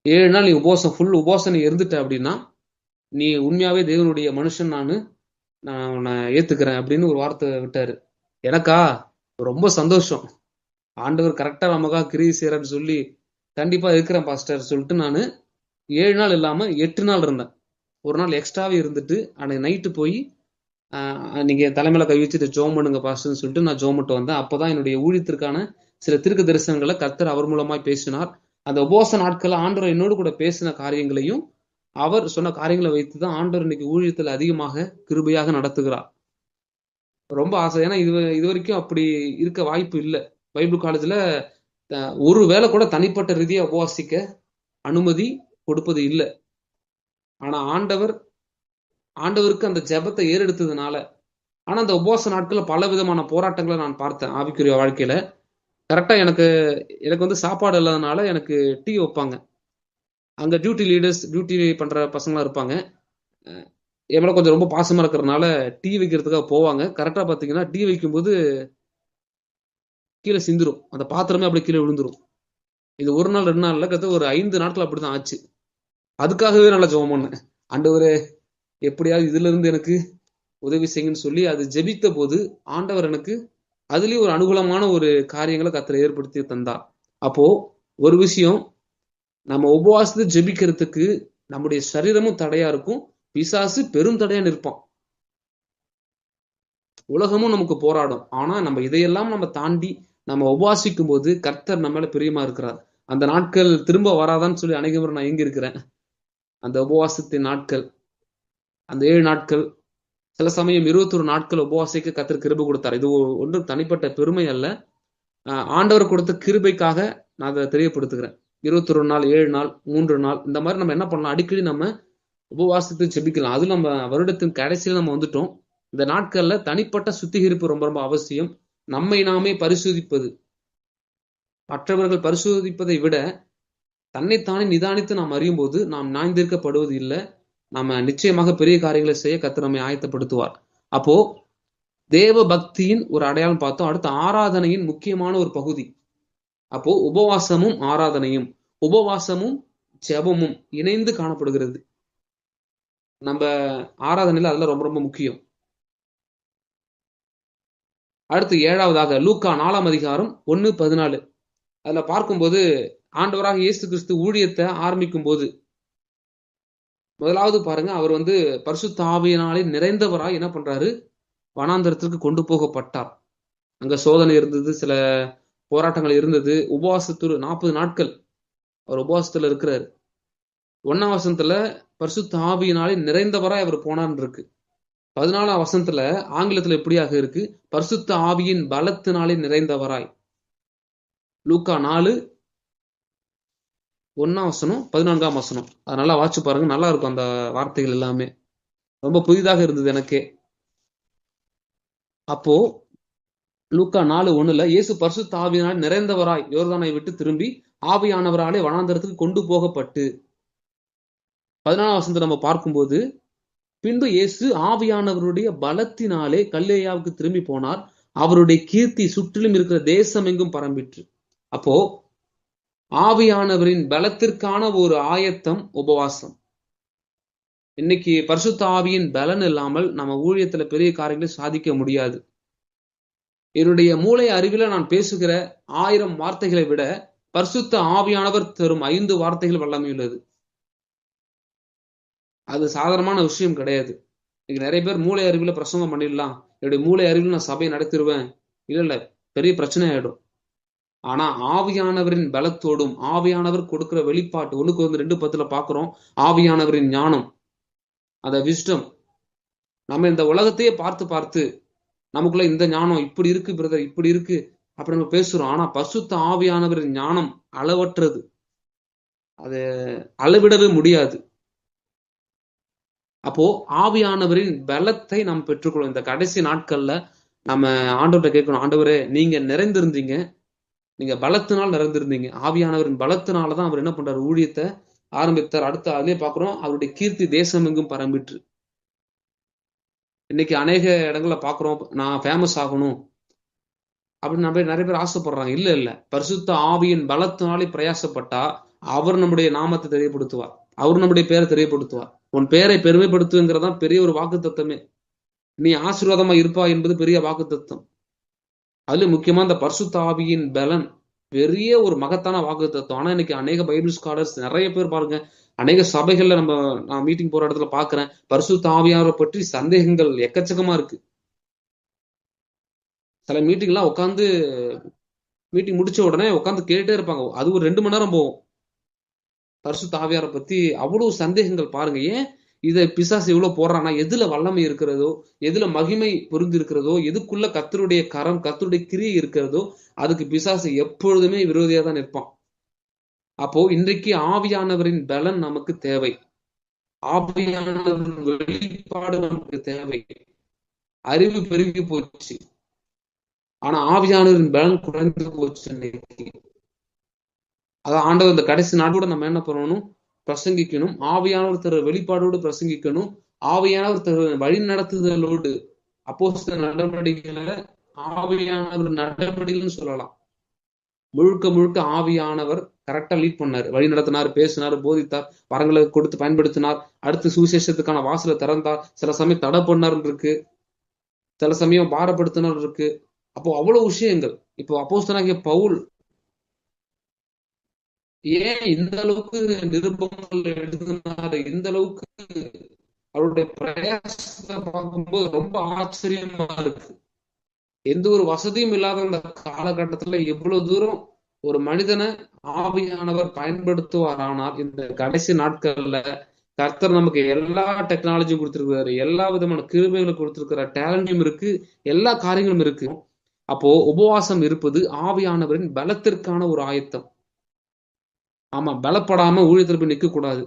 7 நாள் நீ ஃபுல் உபவாசம் நீ இருந்துட்ட அப்படின்னா, நீ உண்மையாவே தேவனுடைய மனுஷன், நான் உன்னை ஏத்துக்கிறேன் அப்படின்னு ஒரு வார்த்தை விட்டாரு. எனக்கா ரொம்ப சந்தோஷம். ஆண்டவர் கரெக்டா நமக்காக கிரியை செய்யறான்னு சொல்லி, கண்டிப்பா இருக்கிறேன் பாஸ்டர் சொல்லிட்டு நான் 7 நாள் இல்லாம 8 நாள் இருந்தேன். ஒரு நாள் எக்ஸ்ட்ராவே இருந்துட்டு அன்னைக்கு நைட்டு போய் நீங்க தலைமையில கை வச்சுட்டு ஜெபம் பண்ணுங்க பாஸ்டர்னு சொல்லிட்டு நான் ஜெபம் பண்ணிட்டு வந்தேன். அப்பதான் என்னுடைய ஊழியத்திற்கான சில தீர்க்க தரிசனங்களை கர்த்தர் அவர் மூலமாய் பேசினார். அந்த உபவாச நாட்கள்ல ஆண்டவர் என்னோடு கூட பேசின காரியங்களையும் அவர் சொன்ன காரியங்களை வைத்துதான் ஆண்டவர் இன்னைக்கு ஊழியத்தில் அதிகமாக கிருபையாக நடத்துகிறார். ரொம்ப ஆசை. ஏன்னா இது வரைக்கும் அப்படி இருக்க வாய்ப்பு இல்லை. பைபிள் காலேஜ்ல ஒரு வேளை கூட தனிப்பட்ட ரீதியா உபவாசிக்க அனுமதி கொடுப்பது இல்லை. ஆனா ஆண்டவருக்கு அந்த ஜெபத்தை ஏறெடுத்ததுனால, ஆனா அந்த உபவாச நாட்கள்ல பல விதமான போராட்டங்களை நான் பார்த்தேன் ஆவிக்குரிய வாழ்க்கையில. கரெக்டா எனக்கு சாப்பாடு இல்லாதனால எனக்கு டீ வைப்பாங்க. அங்க டியூட்டி பண்ற பசங்களா இருப்பாங்க. என் மேல கொஞ்சம் ரொம்ப பாசமா இருக்கிறதுனால டீ வைக்கிறதுக்காக போவாங்க. கரெக்டா பாத்தீங்கன்னா டீ வைக்கும்போது கீழே சிந்துரும். அந்த பாத்திரமே அப்படியே கீழே விழுந்துரும். இது ஒரு நாள் 2 நாள்ல கிட்ட ஒரு 5 நாட்கள் அப்படிதான் ஆச்சு. அதுக்காகவே நல்லா ஜெபம் பண்ணேன். ஆண்டவரே எப்படியாவது இதுல இருந்து எனக்கு உதவி செய்யுங்கன்னு சொல்லி அது ஜெபித்த போது ஆண்டவர் எனக்கு அதுலயும் ஒரு அனுகூலமான ஒரு காரியங்களை கர்த்தர் ஏற்படுத்தி தந்தார். அப்போ ஒரு விஷயம், நம்ம உபவாசத்தை ஜெபிக்கிறதுக்கு நம்முடைய சரீரமும் தடையா இருக்கும், பிசாசு பெரும் தடையா நிற்பான். உலகமும் நமக்கு போராடும். ஆனா நம்ம இதையெல்லாம் நம்ம தாண்டி நம்ம உபவாசிக்கும் போது கர்த்தர் நம்ம மேல பிரியமா இருக்கிறார். அந்த நாட்கள் திரும்ப வராதான்னு சொல்லி அநேக முறை நான் ஏங்கி இருக்கிறேன். அந்த உபவாசத்தின் நாட்கள், அந்த 7 நாட்கள், சில சமயம் 21 நாட்கள் உபவாசிக்க கர்த்தர் கிருபை கொடுத்தார். இது ஒன்றும் தனிப்பட்ட பெருமை அல்ல. ஆண்டவர் கொடுத்த கிருபைக்காக நான் அதை தெரியப்படுத்துகிறேன். 21 நாள், 7 நாள், 3 நாள், இந்த மாதிரி நம்ம என்ன பண்ணலாம், அடிக்கடி நம்ம உபவாசத்தை ஜெபிக்கலாம். அது நம்ம வருடத்தின் கடைசியில் நம்ம வந்துட்டோம். இந்த நாட்கள்ல தனிப்பட்ட சுத்திகரிப்பு ரொம்ப ரொம்ப அவசியம். நம்மை நாமே பரிசோதிப்பது, மற்றவர்கள் பரிசோதிப்பதை விட தன்னைத்தானே நிதானித்து நாம் அறியும் போது நாம் நியாயந்தீர்க்கப்படுவது இல்லை. நம்ம நிச்சயமாக பெரிய காரியங்களை செய்ய கர்த்தர் நம்மை ஆயத்தப்படுத்துவார். அப்போ தேவ பக்தியின் ஒரு அடையாளம் பார்த்தோம். அடுத்து ஆராதனையின் முக்கியமான ஒரு பகுதி. அப்போ உபவாசமும் ஆராதனையும், உபவாசமும் ஜெபமும் இணைந்து காணப்படுகிறது. நம்ம ஆராதனையில அதெல்லாம் ரொம்ப ரொம்ப முக்கியம். அடுத்து 7வதாக லூக்கா 4ஆம் அதிகாரம் 1:14. அதுல பார்க்கும்போது ஆண்டவராக இயேசு கிறிஸ்து ஊழியத்தை ஆரம்பிக்கும் போது முதலாவது பாருங்க, அவர் பரிசுத்த ஆவியினாலே நிறைந்தவராய் என்ன பண்றாரு, வனாந்தரத்திற்கு கொண்டு போகப்பட்டார். அங்க சோதனை இருந்தது, சில போராட்டங்கள் இருந்தது. உபவாசத்துல 40 நாட்கள் அவர் உபவாசத்துல இருக்கிறாரு. 1ஆம் வசனத்துல பரிசுத்த ஆவியினாலே நிறைந்தவராய் அவர் போனார்னு இருக்கு. 14ஆம் வசனத்துல ஆங்கிலத்துல எப்படியாக இருக்கு, பரிசுத்த ஆவியின் பலத்தினாலே நிறைந்தவராய். லூக்கா 4 1ஆம் வசனம் 14ஆம் வசனம். அது நல்லா வாட்சி பாருங்க, நல்லா இருக்கும். அந்த வார்த்தைகள் எல்லாமே ரொம்ப புதிதாக இருந்தது எனக்கே. அப்போ லூக்கா 4:1 இயேசு பரிசுத்த ஆவியினால் நிறைந்தவராய் யோர்தானை விட்டு திரும்பி ஆவியானவராலே வனாந்தரத்துக்கு கொண்டு போகப்பட்டு. 14ஆம் வசனத்தை நம்ம பார்க்கும்போது, பின்பு இயேசு ஆவியானவருடைய பலத்தினாலே கல்லேயாவுக்கு திரும்பி போனார், அவருடைய கீர்த்தி சுற்றிலும் இருக்கிற தேசம் எங்கும் பரம்பிற்று. அப்போ ஆவியானவரின் பலத்திற்கான ஒரு ஆயத்தம் உபவாசம். இன்னைக்கு பரிசுத்த ஆவியின் பலன் இல்லாமல் நம்ம ஊழியத்துல பெரிய காரியங்களை சாதிக்க முடியாது. என்னுடைய மூளை அறிவில நான் பேசுகிற 1000 வார்த்தைகளை விட பரிசுத்த ஆவியானவர் தரும் 5 வார்த்தைகள் வல்லமை உள்ளது. அது சாதாரணமான விஷயம் கிடையாது. இன்னைக்கு நிறைய பேர் மூளை அறிவில பிரசங்கம் பண்ணிடலாம், என்னுடைய மூளை அறிவில் நான் சபையை நடத்திடுவேன், இல்ல பெரிய பிரச்சனை ஆயிடும். ஆனா ஆவியானவரின் பலத்தோடும் ஆவியானவர் கொடுக்கிற வெளிப்பாட்டு 1 Corinthians 2:10 பாக்குறோம். ஆவியானவரின் ஞானம், அந்த விஸ்டம். நம்ம இந்த உலகத்தையே பார்த்து பார்த்து நமக்குள்ள இந்த ஞானம் இப்படி இருக்கு பிரதர், இப்படி இருக்கு அப்படி நம்ம பேசுறோம். ஆனா பரிசுத்த ஆவியானவரின் ஞானம் அளவற்றது, அது அளவிடவே முடியாது. அப்போ ஆவியானவரின் பலத்தை நாம் பெற்றுக்கொள்ளும். இந்த கடைசி நாட்கள்ல நம்ம ஆண்டவர்கிட்ட கேட்கணும், ஆண்டவரே நீங்க நிறைந்திருந்தீங்க, நீங்க பலத்தினால் நிறைந்திருந்தீங்க, ஆவியானவரின் பலத்தினாலதான் அவர் என்ன பண்றாரு, ஊழியத்தை ஆரம்பித்தார். அடுத்து அதிலே பாக்குறோம், அவருடைய கீர்த்தி தேசம் எங்கும் பரம்பிற்று. இன்னைக்கு அநேக இடங்கள்ல பாக்குறோம், நான் ஃபேமஸ் ஆகணும் அப்படின்னு நிறைய பேர் ஆசைப்படுறாங்க. இல்ல பரிசுத்த ஆவியின் பலத்தினாலே பிரயாசப்பட்டா அவர் நம்முடைய நாமத்தை தெரியப்படுத்துவார், அவர் நம்முடைய பேரை தெரியப்படுத்துவார். உன் பேரை பெருமைப்படுத்துங்கிறதா பெரிய ஒரு வாக்கு தத்துவமே. நீ ஆசீர்வாதமா இருப்பா என்பது பெரிய வாக்கு தத்துவம். அதுல முக்கியமா இந்த பரிசுத்த ஆவியின் பலன் பெரிய ஒரு மகத்தான வாக்கு தத்துவம். ஆனா இன்னைக்கு அநேக பைபிள் ஸ்காலர்ஸ் நிறைய பேர் பாருங்க, அநேக சபைகள்ல நான் மீட்டிங் போற இடத்துல பாக்குறேன், பரிசுத்த ஆவியாரை பற்றி சந்தேகங்கள் எக்கச்சக்கமா இருக்கு. சில மீட்டிங்லாம் உட்காந்து மீட்டிங் முடிச்ச உடனே உட்காந்து கேட்டே இருப்பாங்க, அது ஒரு 2 மணி நேரம் போகும். பரிசுத்த ஆவியாரை பத்தி அவ்வளவு சந்தேகங்கள் பாருங்க. ஏன் இதை பிசாசு எவ்வளவு போடுறான்னா, எதுல வல்லமை இருக்கிறதோ, எதுல மகிமை பொருந்து இருக்கிறதோ, எதுக்குள்ள கர்த்தருடைய கரம் கர்த்தருடைய கிரியை இருக்கிறதோ அதுக்கு பிசாசு எப்பொழுதுமே விரோதியா தான் நிற்பான். அப்போ இன்றைக்கு ஆவியானவரின் பலன் நமக்கு தேவை, ஆவியானவரின் வெளிப்பாடு நமக்கு தேவை. அறிவு பெருகி போச்சு, ஆனா ஆவியானவரின் பலன் குறைந்து போச்சு இன்னைக்கு. அதான் ஆண்டவர் இந்த கடைசி நாள் கூட நம்ம என்ன பண்ணணும், பிரசங்கிக்கணும், ஆவியானவர் தர வெளிப்பாடோடு பிரசங்கிக்கணும், ஆவியானவர் வழி நடத்துதலோடு அப்போஸ்தலர் நடவடிக்கைகளை ஆவியானவர் நடவடிக்கைன்னு சொல்லலாம். முழுக்க முழுக்க ஆவியானவர் கரெக்டா லீட் பண்ணார், வழி நடத்தினார், பேசினார், போதித்தார், வரங்களை கொடுத்து பயன்படுத்தினார், அடுத்து சுவிசேஷத்துக்கான வாசலை திறந்தார், சில சமயம் தடை பண்ணார் இருக்கு, சில சமயம் பாரப்படுத்தினார் இருக்கு. அப்போ அவ்வளவு விஷயங்கள். இப்போ அப்போஸ்தலனாகிய பவுல் ஏன் இந்த அளவுக்கு நிருபங்கள் எழுதினாரு, இந்த அளவுக்கு அவருடைய பிரயாசத்தை பார்க்கும்போது ரொம்ப ஆச்சரியமா இருக்கு. எந்த ஒரு வசதியும் இல்லாத அந்த காலகட்டத்துல எவ்வளவு தூரம் ஒரு மனிதனை ஆவியானவர் பயன்படுத்துவாரானால், இந்த கடைசி நாட்கள்ல கர்த்தர் நமக்கு எல்லா டெக்னாலஜியும் கொடுத்திருக்கிறாரு, எல்லா விதமான கிருபைகளும் கொடுத்திருக்கிறார், டேலண்ட்டும் இருக்கு, எல்லா காரியங்களும் இருக்கு. அப்போ உபவாசம் இருப்பது ஆவியானவரின் பலத்திற்கான ஒரு ஆயத்தம். ஆமா, பலப்படாம ஊழியத்துல போய் நிக்க கூடாது,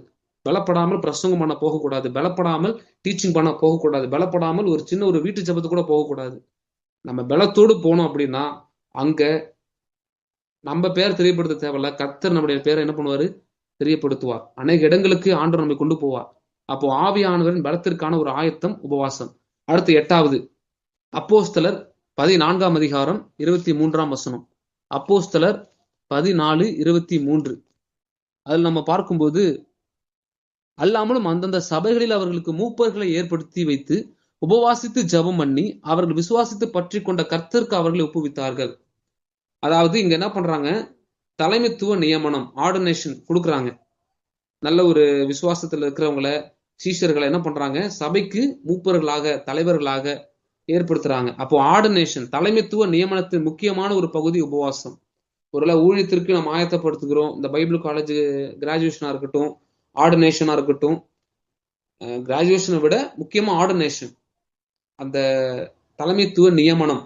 பலப்படாமல் பிரசங்கம் பண்ண போகக்கூடாது, பலப்படாமல் டீச்சிங் பண்ண போகக்கூடாது, பலப்படாமல் ஒரு சின்ன ஒரு வீட்டு ஜபத்துக்கு கூட போகக்கூடாது. நம்ம பலத்தோடு போனோம் அப்படின்னா அங்க நம்ம பேர் தெரியப்படுத்த தேவையில்ல, கர்த்தர் நம்முடைய பேரை என்ன பண்ணுவாரு, தெரியப்படுத்துவார். அநேக இடங்களுக்கு ஆண்டவர் நம்மை கொண்டு போவார். அப்போ ஆவியானவரின் பலத்திற்கான ஒரு ஆயத்தம் உபவாசம். அடுத்து 8வது, அப்போஸ்தலர் 14ஆம் அதிகாரம் 23ஆம் வசனம். அப்போஸ்தலர் 14:23. அதில் நம்ம பார்க்கும்போது, அல்லாமலும் அந்தந்த சபைகளில் அவர்களுக்கு மூப்பர்களை ஏற்படுத்தி வைத்து உபவாசித்து ஜெபம் பண்ணி அவர்கள் விசுவாசித்து பற்றி கொண்ட கர்த்தருக்கு அவர்களை ஒப்புவித்தார்கள். அதாவது இங்க என்ன பண்றாங்க, தலைமைத்துவ நியமனம், ஆர்டினேஷன் கொடுக்குறாங்க. நல்ல ஒரு விசுவாசத்துல இருக்கிறவங்கள, சீஷர்களை என்ன பண்றாங்க, சபைக்கு மூப்பர்களாக, தலைவர்களாக ஏற்படுத்துறாங்க. அப்போ ஆர்டினேஷன், தலைமைத்துவ நியமனத்தின் முக்கியமான ஒரு பகுதி உபவாசம். ஒருவேளை ஊழியத்திற்கு நம்ம ஆயத்தப்படுத்துகிறோம், இந்த பைபிள் காலேஜ் கிராஜுவேஷனா இருக்கட்டும், ஆர்டினேஷனா இருக்கட்டும், கிராஜுவேஷனை விட முக்கியமா ஆர்டினேஷன், அந்த தலைமைத்துவ நியமனம்,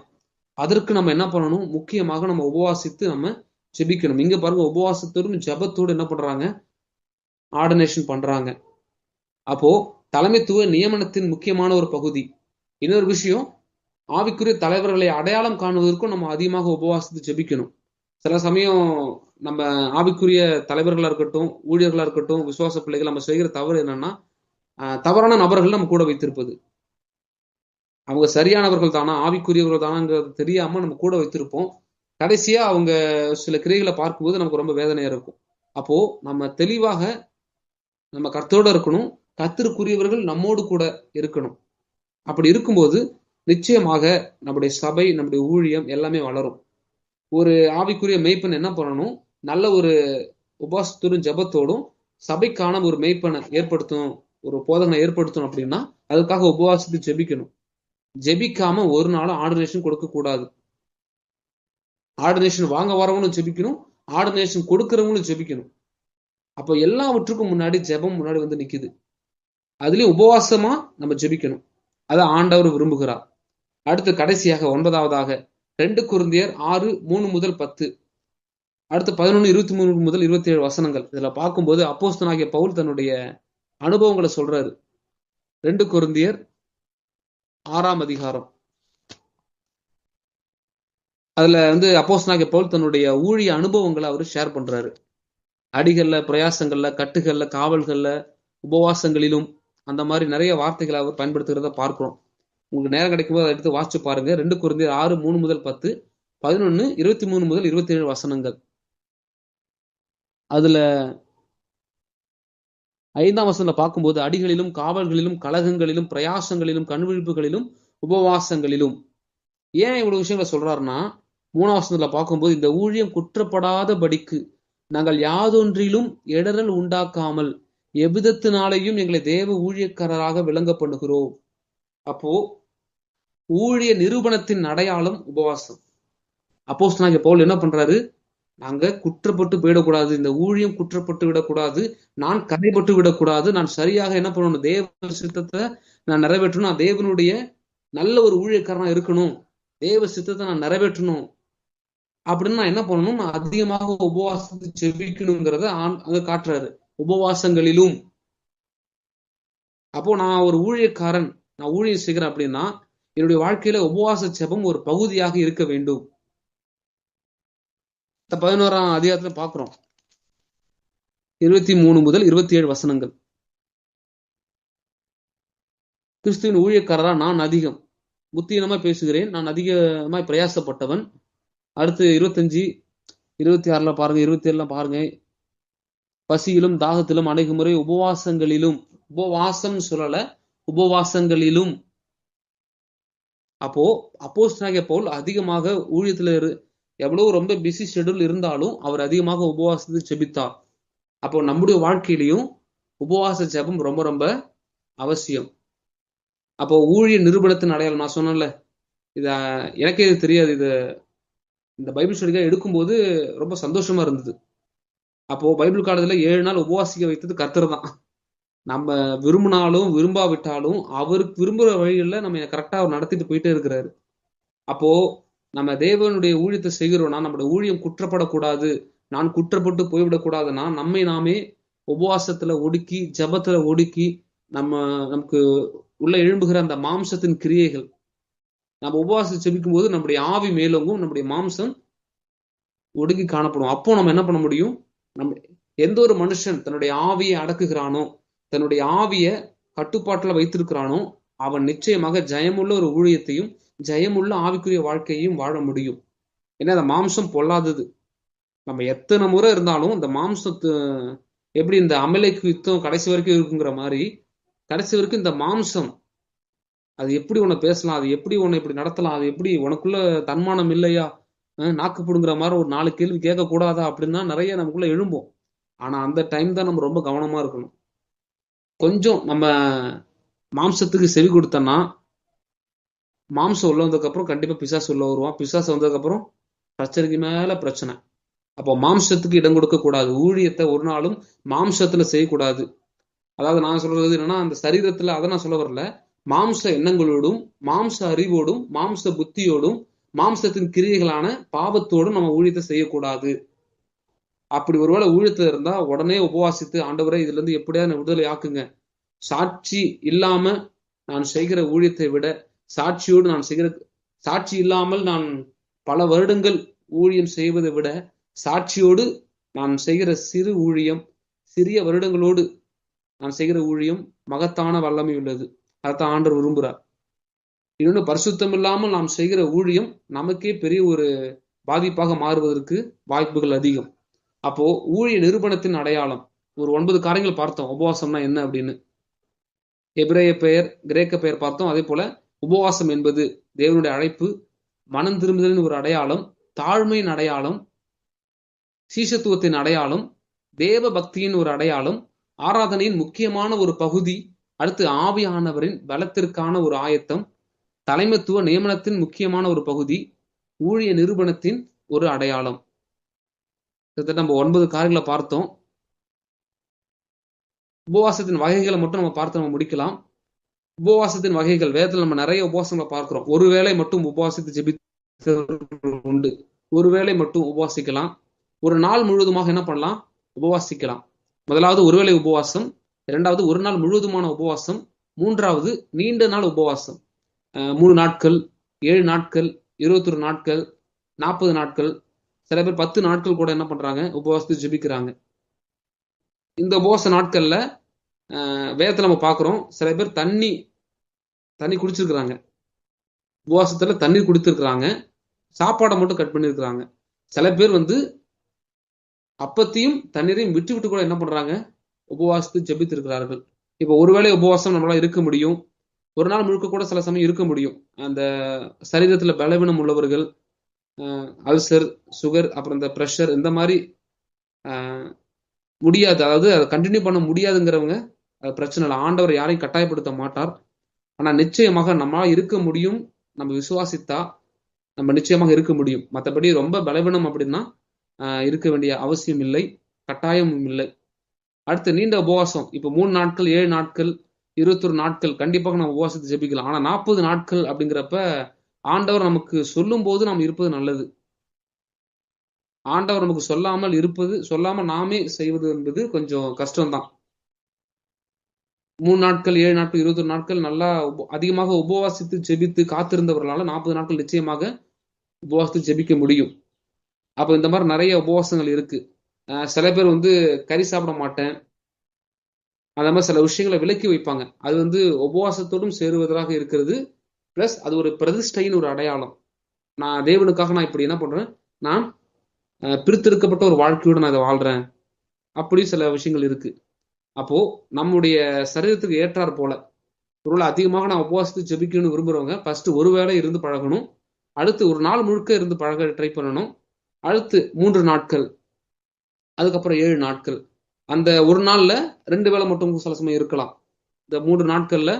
அதற்கு நம்ம என்ன பண்ணணும், முக்கியமாக நம்ம உபவாசித்து நம்ம ஜெபிக்கணும். இங்க பாருங்க, உபவாசத்தோடும் ஜெபத்தோடு என்ன பண்றாங்க, ஆர்டினேஷன் பண்றாங்க. அப்போ தலைமைத்துவ நியமனத்தின் முக்கியமான ஒரு பகுதி. இன்னொரு விஷயம், ஆவிக்குரிய தலைவர்களை அடையாளம் காணுவதற்கும் நம்ம அதிகமாக உபவாசித்து ஜெபிக்கணும். சில சமயம் நம்ம ஆவிக்குரிய தலைவர்களா இருக்கட்டும், ஊழியர்களா இருக்கட்டும், விசுவாச பிள்ளைகள் நம்ம செய்கிற தவறு என்னன்னா, தவறான நபர்கள் நம்ம கூட வைத்திருப்பது. அவங்க சரியானவர்கள் தானா, ஆவிக்குரியவர்கள் தானாங்கிறது தெரியாம நம்ம கூட வைத்திருப்போம். கடைசியா அவங்க சில கிரியைகளை பார்க்கும்போது நமக்கு ரொம்ப வேதனையா இருக்கும். அப்போ நம்ம தெளிவாக நம்ம கர்த்தரோட இருக்கணும், கர்த்தருக்குரியவர்கள் நம்மோடு கூட இருக்கணும். அப்படி இருக்கும்போது நிச்சயமாக நம்முடைய சபை, நம்முடைய ஊழியம் எல்லாமே வளரும். ஒரு ஆவிக்குரிய மெய்ப்பன் என்ன பண்ணணும், நல்ல ஒரு உபவாசத்தோடும் ஜெபத்தோடும் சபைக்கான ஒரு மெய்ப்பனை ஏற்படுத்தணும், ஒரு போதனை ஏற்படுத்தணும். அப்படின்னா அதுக்காக உபவாசித்து ஜெபிக்கணும். ஜெபிக்காம ஒரு நாளும் ஆர்டினேஷன் கொடுக்க கூடாது. ஆர்டினேஷன் வாங்க வரவங்களும் ஜெபிக்கணும், ஆர்டினேஷன் கொடுக்கிறவங்களும் ஜெபிக்கணும். அப்போ எல்லாவற்றுக்கும் முன்னாடி ஜெபம் முன்னாடி வந்து நிக்குது. அதுலயும் உபவாசமா நம்ம ஜெபிக்கணும். அதை ஆண்டவர் விரும்புகிறார். அடுத்து கடைசியாக 9வதாக 2 கொரிந்தியர் 6:3 முதல் 10, அடுத்து 11:23 முதல் 27 வசனங்கள். இதுல பார்க்கும்போது அப்போஸ்தலனாகிய பவுல் தன்னுடைய அனுபவங்களை சொல்றாரு. 2 கொரிந்தியர் 6ஆம் அதிகாரம். அதுல வந்து அப்போஸ்தலனாகிய பவுல் தன்னுடைய ஊழிய அனுபவங்களை அவர் ஷேர் பண்றாரு. அடிகள்ல, பிரயாசங்கள்ல, கட்டுகள்ல, காவல்கள்ல, உபவாசங்களிலும் அந்த மாதிரி நிறைய வார்த்தைகளை அவர் பயன்படுத்துகிறத பார்க்கிறோம். உங்களுக்கு நேரம் கிடைக்கும்போது அதை எடுத்து வாசிச்சு பாருங்க. 2 கொரிந்தியர் 6:3 முதல் 10, 11:23 முதல் 27 வசனங்கள். அதுல 5ஆம் வசனத்துல பார்க்கும்போது, அடிகளிலும், காவல்களிலும், கலகங்களிலும், பிரயாசங்களிலும், கண்விழிப்புகளிலும், உபவாசங்களிலும். ஏன் இவ்வளவு விஷயங்களை சொல்றாருன்னா, 3ஆம் வசனத்துல பார்க்கும்போது, இந்த ஊழியம் குற்றப்படாதபடிக்கு நாங்கள் யாதொன்றிலும் இடரல் உண்டாக்காமல் எவ்விதத்தினாலேயும் எங்களை தேவ ஊழியக்காரராக விளங்க பண்ணுகிறோம். அப்போ ஊழிய நிரூபணத்தின் அடையாளம் உபவாசம். அப்போஸ்தலனாகிய பவுல் என்ன பண்றாரு, நாங்க குற்றப்பட்டு போயிடக்கூடாது, இந்த ஊழியம் குற்றப்பட்டு விடக்கூடாது, நான் கரைப்பட்டு விடக்கூடாது, நான் சரியாக என்ன பண்ணணும், தேவ சித்தத்தை நான் நிறைவேற்றணும், நான் தேவனுடைய நல்ல ஒரு ஊழியக்காரனா இருக்கணும், தேவ சித்தத்தை நான் நிறைவேற்றணும் அப்படின்னு நான் என்ன பண்ணணும், நான் அதிகமாக உபவாசத்தை ஜெபிக்கணுங்கிறத அங்க காட்டுறாரு, உபவாசங்களிலும். அப்போ நான் ஒரு ஊழியக்காரன், நான் ஊழியம் செய்கிறேன் அப்படின்னா என்னுடைய வாழ்க்கையில உபவாச ஜெபம் ஒரு பகுதியாக இருக்க வேண்டும். 11ஆம் அதிகாரத்துல பார்க்கிறோம், 23 முதல் 27 வசனங்கள். கிறிஸ்துவின் ஊழியக்காரரா நான் அதிகம் புத்தீனமாய் பேசுகிறேன், நான் அதிகமாய் பிரயாசப்பட்டவன். அடுத்து 25, 26 பாருங்க, 27 பாருங்க. பசியிலும் தாகத்திலும் அநேக முறை உபவாசங்களிலும், உபவாசம் சொல்லல, உபவாசங்களிலும். அப்போ அப்போஸ்தலனாகிய பவுல் அதிகமாக ஊழியத்துல எவ்வளவு ரொம்ப பிஸி ஷெட்யூல் இருந்தாலும் அவர் அதிகமாக உபவாசத்தை ஜெபித்தார். அப்போ நம்முடைய வாழ்க்கையிலையும் உபவாச ஜெபம் ரொம்ப ரொம்ப அவசியம். அப்போ ஊழிய நிரூபணத்தின் அடையாளம் நான் சொன்னேன்ல, இத எனக்கே இது தெரியாது. இந்த பைபிள் ஸ்டடிக்காக எடுக்கும்போது ரொம்ப சந்தோஷமா இருந்தது. அப்போ பைபிள் காலத்துல 7 நாள் உபவாசிக்க வைத்தது கர்த்தர் தான். நம்ம விரும்பினாலும் விரும்பாவிட்டாலும் அவருக்கு விரும்புற வழிகளில் நம்ம கரெக்டா அவர் நடத்திட்டு போயிட்டே இருக்கிறாரு. அப்போ நம்ம தேவனுடைய ஊழியத்தை செய்கிறோம்னா நம்மளுடைய ஊழியம் குற்றப்படக்கூடாது, நான் குற்றப்பட்டு போய்விடக்கூடாதுன்னா நம்மை நாமே உபவாசத்துல ஒடுக்கி, ஜபத்துல ஒடுக்கி, நமக்கு உள்ள எழும்புகிற அந்த மாம்சத்தின் கிரியைகள், நம்ம உபவாசம் ஜெபிக்கும் போது நம்முடைய ஆவி மேலோங்கும், நம்முடைய மாம்சம் ஒடுங்கி காணப்படும். அப்போ நம்ம என்ன பண்ண முடியும்? நம்ம எந்த ஒரு மனுஷன் தன்னுடைய ஆவியை அடக்குகிறானோ, தன்னுடைய ஆவிய கட்டுப்பாட்டுல வைத்திருக்கிறானோ, அவன் நிச்சயமாக ஜெயமுள்ள ஒரு ஊழியத்தையும் ஜெயமுள்ள ஆவிக்குரிய வாழ்க்கையையும் வாழ முடியும். ஏன்னா அந்த மாம்சம் பொல்லாதது. நம்ம எத்தனை முறை இருந்தாலும் இந்த மாம்சத்து எப்படி இந்த அமலைக்கு யுத்தம் கடைசி வரைக்கும் இருக்குங்கிற மாதிரி, கடைசி வரைக்கும் இந்த மாம்சம் அது எப்படி உன்னை பேசலாம், அது எப்படி உன்னை இப்படி நடத்தலாம், அது எப்படி உனக்குள்ள தன்மானம் இல்லையா, நாக்கு புடுங்குற மாதிரி ஒரு 4 கேள்வி கேட்க கூடாதா அப்படின்னா நிறைய நமக்குள்ள எழும்போம். ஆனா அந்த டைம் தான் நம்ம ரொம்ப கவனமா இருக்கணும். கொஞ்சம் நம்ம மாம்சத்துக்கு செவி கொடுத்தோம்னா, மாம்சம் உள்ள வந்ததுக்கு அப்புறம் கண்டிப்பா பிசாசு உள்ள வருவான். பிசாசு வந்ததுக்கு அப்புறம் பிரச்சனைக்கு மேல பிரச்சனை. அப்போ மாம்சத்துக்கு இடம் கொடுக்க கூடாது. ஊழியத்தை ஒரு நாளும் மாம்சத்துல செய்யக்கூடாது. அதாவது நான் சொல்றது என்னன்னா, அந்த சரீரத்துல அதை நான் சொல்ல வரல, மாம்ச எண்ணங்களோடும் மாம்ச அறிவோடும் மாம்ச புத்தியோடும் மாம்சத்தின் கிரியைகளான பாவத்தோடும் நம்ம ஊழியத்தை செய்யக்கூடாது. அப்படி ஒருவேளை ஊழியத்துல இருந்தா உடனே உபவாசித்து, ஆண்டவரே இதுல இருந்து எப்படியாவது விடுதலை ஆக்குங்க, சாட்சி இல்லாம நான் செய்கிற ஊழியத்தை விட சாட்சியோடு நான் செய்கிற, சாட்சி இல்லாமல் நான் பல வருடங்கள் ஊழியம் செய்வதை விட சாட்சியோடு நான் செய்கிற சிறு ஊழியம், சிறிய வருடங்களோடு நான் செய்கிற ஊழியம் மகத்தான வல்லமை உள்ளது. அதைத்தான் ஆண்டவர் விரும்புகிறார். இன்னொன்று, பரிசுத்தம் இல்லாமல் நாம் செய்கிற ஊழியம் நமக்கே பெரிய ஒரு பாதிப்பாக மாறுவதற்கு வாய்ப்புகள் அதிகம். அப்போ ஊழிய நிரூபணத்தின் அடையாளம் ஒரு 9 காரியங்கள் பார்த்தோம். உபவாசம்னா என்ன அப்படின்னு, எபிரேய பெயர், கிரேக்க பெயர் பார்த்தோம். அதே போல உபவாசம் என்பது தேவனுடைய அழைப்பு, மனம் திரும்புதலின் ஒரு அடையாளம், தாழ்மையின் அடையாளம், சீஷத்துவத்தின் அடையாளம், தேவ பக்தியின் ஒரு அடையாளம், ஆராதனையின் முக்கியமான ஒரு பகுதி, அடுத்து ஆவியானவரின் பலத்திற்கான ஒரு ஆயத்தம், தலைமைத்துவ நியமனத்தின் முக்கியமான ஒரு பகுதி, ஊழிய நிரூபணத்தின் ஒரு அடையாளம். கிட்டத்தட்ட நம்ம 9 காரியங்களை பார்த்தோம். உபவாசத்தின் வகைகளை மட்டும் நம்ம பார்த்து நம்ம முடிக்கலாம். உபவாசத்தின் வகைகள் வேதத்தில் நம்ம நிறைய உபவாசங்களை பார்க்கிறோம். ஒருவேளை மட்டும் உபவாசித்து ஜெபித்தவர்கள் உண்டு. ஒருவேளை மட்டும் உபவாசிக்கலாம். ஒரு நாள் முழுவதுமாக என்ன பண்ணலாம்? உபவாசிக்கலாம். முதலாவது ஒருவேளை உபவாசம், இரண்டாவது ஒரு நாள் முழுவதுமான உபவாசம், மூன்றாவது நீண்ட நாள் உபவாசம், 3 நாட்கள், 7 நாட்கள், 21 நாட்கள், 40 நாட்கள், சில பேர் 10 நாட்கள் கூட என்ன பண்றாங்க? உபவாசத்து ஜெபிக்கிறாங்க. இந்த உபவாச நாட்கள்ல வேதத்துல நம்ம பார்க்கிறோம், சில பேர் தண்ணி குடிச்சிருக்கிறாங்க. உபவாசத்துல தண்ணீர் குடித்திருக்கிறாங்க, சாப்பாடை மட்டும் கட் பண்ணிருக்கிறாங்க. சில பேர் அப்பத்தையும் தண்ணீரையும் விட்டு விட்டு கூட என்ன பண்றாங்க? உபவாசத்து ஜெபித்திருக்கிறார்கள். இப்போ ஒருவேளை உபவாசம் நம்மளால இருக்க முடியும், ஒரு நாள் முழுக்க கூட சில சமயம் இருக்க முடியும். அந்த சரீரத்துல பலவீனம் உள்ளவர்கள், அல்சர், சுகர், அப்புறம் இந்த பிரஷர், இந்த மாதிரி முடியாது, அதாவது அதை கண்டினியூ பண்ண முடியாதுங்கிறவங்க அது பிரச்சனை இல்லை. ஆண்டவர் யாரையும் கட்டாயப்படுத்த மாட்டார். ஆனா நிச்சயமாக நம்மளால இருக்க முடியும். நம்ம விசுவாசித்தா நம்ம நிச்சயமாக இருக்க முடியும். மற்றபடி ரொம்ப பலவீனம் அப்படின்னா இருக்க வேண்டிய அவசியம் இல்லை, கட்டாயமும் இல்லை. அடுத்து நீண்ட உபவாசம். இப்போ 3 நாட்கள், 7 நாட்கள், 21 நாட்கள் கண்டிப்பாக நம்ம உபவாசத்தை ஜெபிக்கலாம். ஆனா 40 நாட்கள் அப்படிங்கிறப்ப ஆண்டவர் நமக்கு சொல்லும் போது நாம் இருப்பது நல்லது. ஆண்டவர் நமக்கு சொல்லாமல் நாமே செய்வது என்பது கொஞ்சம் கஷ்டம்தான். 3 நாட்கள், 7 நாட்கள், 21 நாட்கள் நல்லா அதிகமாக உபவாசித்து ஜெபித்து காத்திருந்தவர்களால 40 நாட்கள் நிச்சயமாக உபவாசித்து ஜெபிக்க முடியும். அப்போ இந்த மாதிரி நிறைய உபவாசங்கள் இருக்கு. சில பேர் கறி சாப்பிட மாட்டேன், அந்த மாதிரி சில விஷயங்களை விலக்கி வைப்பாங்க. அது உபவாசத்தோடும் சேருவதாக இருக்கிறது. பிளஸ் அது ஒரு பிரதிஷ்டையின் ஒரு அடையாளம். நான் தேவனுக்காக நான் இப்படி என்ன பண்றேன், நான் பிரித்தெடுக்கப்பட்ட ஒரு வாழ்க்கையோட நான் இதை வாழ்றேன், அப்படி சில விஷயங்கள் இருக்கு. அப்போ நம்முடைய சரீரத்துக்கு ஏற்றாற் போல ஒருவேளை அதிகமாக நான் உபவாசத்தை ஜெபிக்கணும்னு விரும்புறவங்க ஃபர்ஸ்ட் ஒரு வேளை இருந்து பழகணும். அடுத்து ஒரு நாள் முழுக்க இருந்து பழக ட்ரை பண்ணணும். அடுத்து 3 நாட்கள், அதுக்கப்புறம் 7 நாட்கள். அந்த ஒரு நாள்ல 2 வேளை மட்டும் சில சமயம் இருக்கலாம். இந்த 3 நாட்கள்ல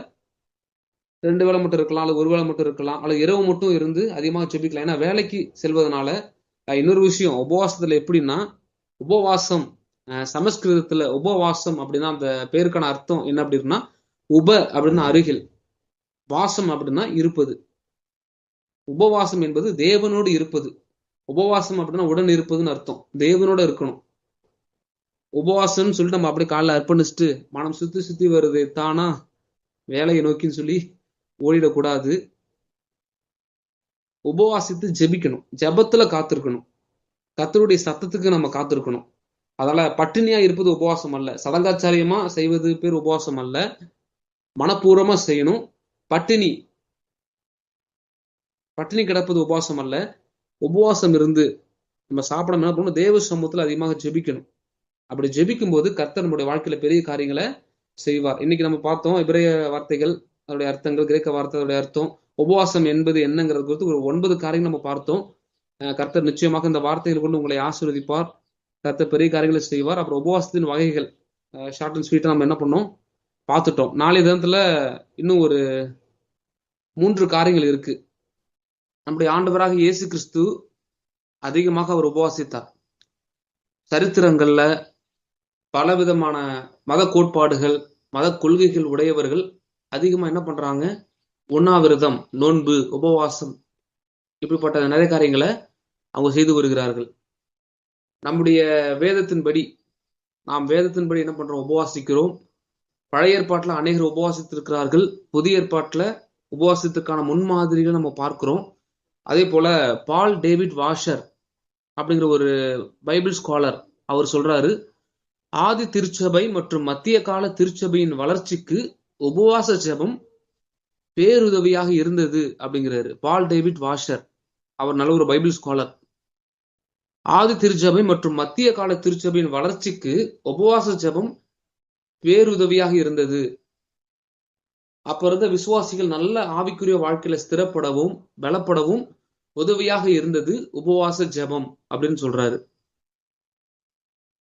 2 வேளை மட்டும் இருக்கலாம், அல்லது ஒரு வேளை மட்டும் இருக்கலாம், அல்லது இரவு மட்டும் இருந்து அதிகமாக ஜெபிக்கலாம். ஏன்னா வேலைக்கு செல்வதனால. இன்னொரு விஷயம், உபவாசத்துல எப்படின்னா, உபவாசம் சமஸ்கிருதத்துல உபவாசம் அப்படின்னா அந்த பேருக்கான அர்த்தம் என்ன அப்படின்னா, உப அப்படின்னா அருகில், வாசம் அப்படின்னா இருப்பது. உபவாசம் என்பது தேவனோடு இருப்பது. உபவாசம் அப்படின்னா உடன் இருப்பதுன்னு அர்த்தம். தேவனோட இருக்கணும். உபவாசம்னு சொல்லிட்டு நம்ம அப்படியே காலைல அர்ப்பணிச்சுட்டு மனம் சுத்தி சுத்தி வருது தானா வேலையை நோக்கின்னு சொல்லி ஓடிடக்கூடாது. உபவாசித்து ஜெபிக்கணும். ஜெபத்துல காத்திருக்கணும். கர்த்தருடைய சத்தத்துக்கு நம்ம காத்திருக்கணும். அதனால பட்டினியா இருப்பது உபவாசம் அல்ல. சடங்காச்சாரியமா செய்வது பேர் உபவாசம் அல்ல. மனப்பூர்வமா செய்யணும். பட்டினி கிடப்பது உபவாசம் அல்ல. உபவாசம் இருந்து நம்ம சாப்பிடாம என்ன பண்ணணும், தேவ சமூகத்துல அதிகமாக ஜெபிக்கணும். அப்படி ஜெபிக்கும் போது கர்த்தர் நம்முடைய வாழ்க்கையில பெரிய காரியங்களை செய்வார். இன்னைக்கு நம்ம பார்த்தோம் எபிரேய வார்த்தைகள், அதோடைய அர்த்தங்கள், கிரேக்க வார்த்தைகளுடைய அர்த்தம், உபவாசம் என்பது என்னங்கிறது குறித்து ஒரு 9 காரியங்கள் நம்ம பார்த்தோம். கர்த்தர் நிச்சயமாக இந்த வார்த்தைகள் கொண்டு உங்களை ஆசீர்வதிப்பார். கர்த்தர் பெரிய காரியங்களை செய்வார். அப்புறம் உபவாசத்தின் வகைகள் ஷார்ட் அண்ட் ஸ்வீட்டா நம்ம என்ன பண்ணோம் பார்த்துட்டோம். நாளைய தினத்துல இன்னும் ஒரு 3 காரியங்கள் இருக்கு. நம்முடைய ஆண்டவராக இயேசு கிறிஸ்து அதிகமாக அவர் உபவாசித்தார். சரித்திரங்கள்ல பலவிதமான மத கோட்பாடுகள், மத கொள்கைகள் உடையவர்கள் அதிகமா என்ன பண்றாங்க, உண்ணாவிரதம், நோன்பு, உபவாசம், இப்படிப்பட்ட நிறைய காரியங்களை அவங்க செய்து வருகிறார்கள். நம்முடைய வேதத்தின்படி, நாம் வேதத்தின்படி என்ன பண்றோம், உபவாசிக்கிறோம். பழைய ஏற்பாட்டுல அநேகர் உபவாசித்திருக்கிறார்கள். புதிய ஏற்பாட்டுல உபவாசத்துக்கான முன்மாதிரிகளை நம்ம பார்க்கிறோம். அதே போல பால் டேவிட் வாஷர் அப்படிங்கிற ஒரு பைபிள் ஸ்காலர் அவர் சொல்றாரு, ஆதி திருச்சபை மற்றும் மத்திய கால திருச்சபையின் வளர்ச்சிக்கு உபவாச ஜெபம் பேருதவியாக இருந்தது அப்படிங்கிறாரு. பால் டேவிட் வாஷர், அவர் நல்ல ஒரு பைபிள் ஸ்காலர். ஆதி திருச்சபை மற்றும் மத்திய கால திருச்சபையின் வளர்ச்சிக்கு உபவாச ஜெபம் பேருதவியாக இருந்தது. அப்ப இருந்த விசுவாசிகள் நல்ல ஆவிக்குரிய வாழ்க்கையில ஸ்திரப்படவும் பலப்படவும் உதவியாக இருந்தது உபவாச ஜெபம் அப்படின்னு சொல்றாரு.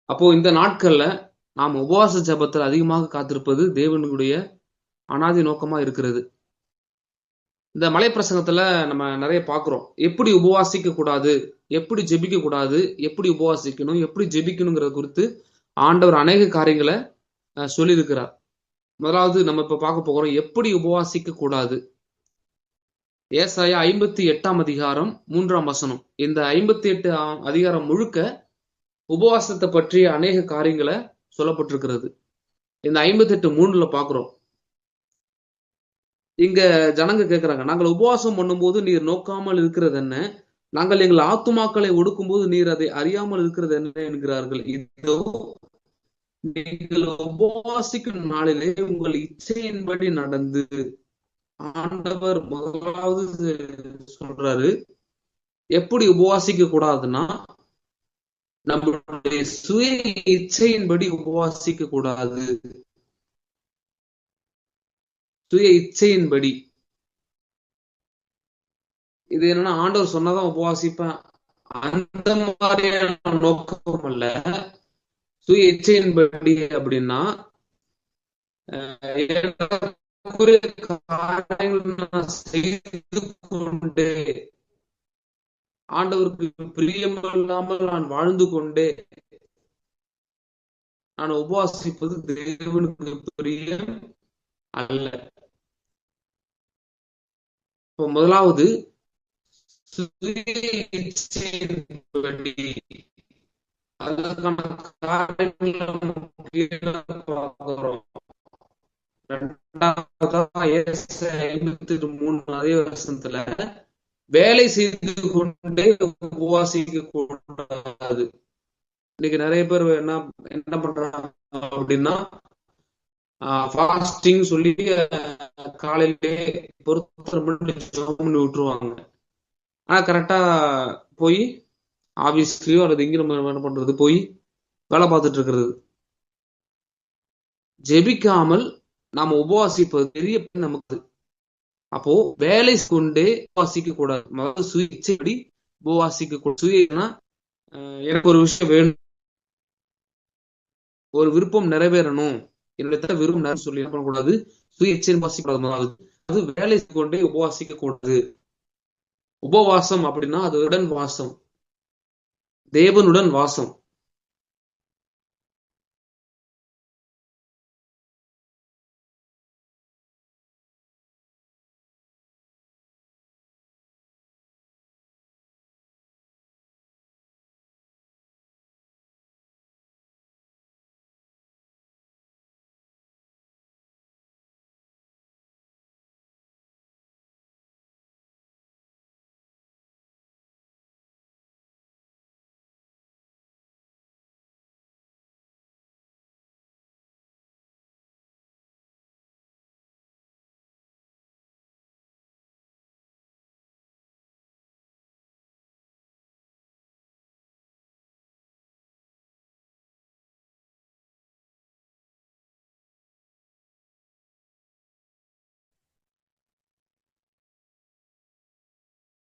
அப்போ இந்த நாட்கள்ல நாம் உபவாச ஜெபத்தில் அதிகமாக காத்திருப்பது தேவனுடைய அனாதி நோக்கமா இருக்கிறது. இந்த மலை பிரசங்கத்துல நம்ம நிறைய பார்க்கிறோம், எப்படி உபவாசிக்க கூடாது, எப்படி ஜெபிக்க கூடாது, எப்படி உபவாசிக்கணும், எப்படி ஜெபிக்கணுங்கிறது குறித்து ஆண்டவர் அநேக காரியங்களை சொல்லியிருக்கிறார். முதலாவது நம்ம இப்ப பார்க்க போகிறோம், எப்படி உபவாசிக்க கூடாது. ஏசாயா 58 அதிகாரம் 3 வசனம். இந்த 58 அதிகாரம் முழுக்க உபவாசத்தை பற்றிய அநேக காரியங்களை சொல்லப்பட்டிருக்கிறது. இந்த 58:3 பார்க்கிறோம். இங்க ஜனங்க கேட்கிறாங்க, நாங்கள் உபவாசம் பண்ணும்போது நீர் நோக்காமல் இருக்கிறது என்ன, நாங்கள் எங்கள் ஆத்துமாக்களை ஒடுக்கும் போது நீர் அதை அறியாமல் இருக்கிறது என்ன என்கிறார்கள். இதோ நீங்கள் உபவாசிக்கும் நாளிலே உங்கள் இச்சையின்படி நடந்து. ஆண்டவர் முதலாவது சொல்றாரு, எப்படி உபவாசிக்க கூடாதுன்னா, நம்மளுடைய சுய இச்சையின்படி உபவாசிக்க கூடாது. சுய இச்சையின்படி. இது என்னன்னா, ஆண்டவர் சொன்னதான் உபவாசிப்பேன் அந்த மாதிரியான நோக்கம் அல்ல. சுய இச்சையின்படி அப்படின்னா, செய்து கொண்டே, ஆண்டவருக்கு பிரியமில்லாமல் நான் வாழ்ந்து கொண்டே நான் உபவாசிப்பது தேவனுக்கு பிரியம் அல்ல. இப்போ முதலாவது அதற்கான காரணங்களை பார்க்கிறோம். 53 அதே வருஷத்துல வேலை செய்து கொண்டே உபவாசிக்க கூடாது. இன்னைக்கு நிறைய பேர் என்ன பண்றாங்க அப்படின்னா, ஃபாஸ்டிங் சொல்லி காலையிலே பொறுத்தரை மணி ஜெபம் பண்ணி விட்டுருவாங்க. ஆனா கரெக்டா போய் ஆபீஸ்லயோ அல்லது எங்க நம்ம என்ன பண்றது போய் வேலை பார்த்துட்டு இருக்கிறது. ஜெபிக்காமல் நாம உபவாசிப்பது பெரிய நமக்கு. அப்போ வேலை கொண்டே உபவாசிக்க கூடாது. முதல்ல சுய இச்சைப்படி உபவாசிக்க கூடாது. சுயனா எனக்கு ஒரு விஷயம் வேணும், ஒரு விருப்பம் நிறைவேறணும், என்னிடத்துல விருப்பம் நிறைய சொல்லி என்ன பண்ணக்கூடாது, சுய இச்சை உபவாசிக்கூடாது. அது வேலை கொண்டே உபவாசிக்க கூடாது. உபவாசம் அப்படின்னா அது உடன் வாசம், தேவனுடன் வாசம்.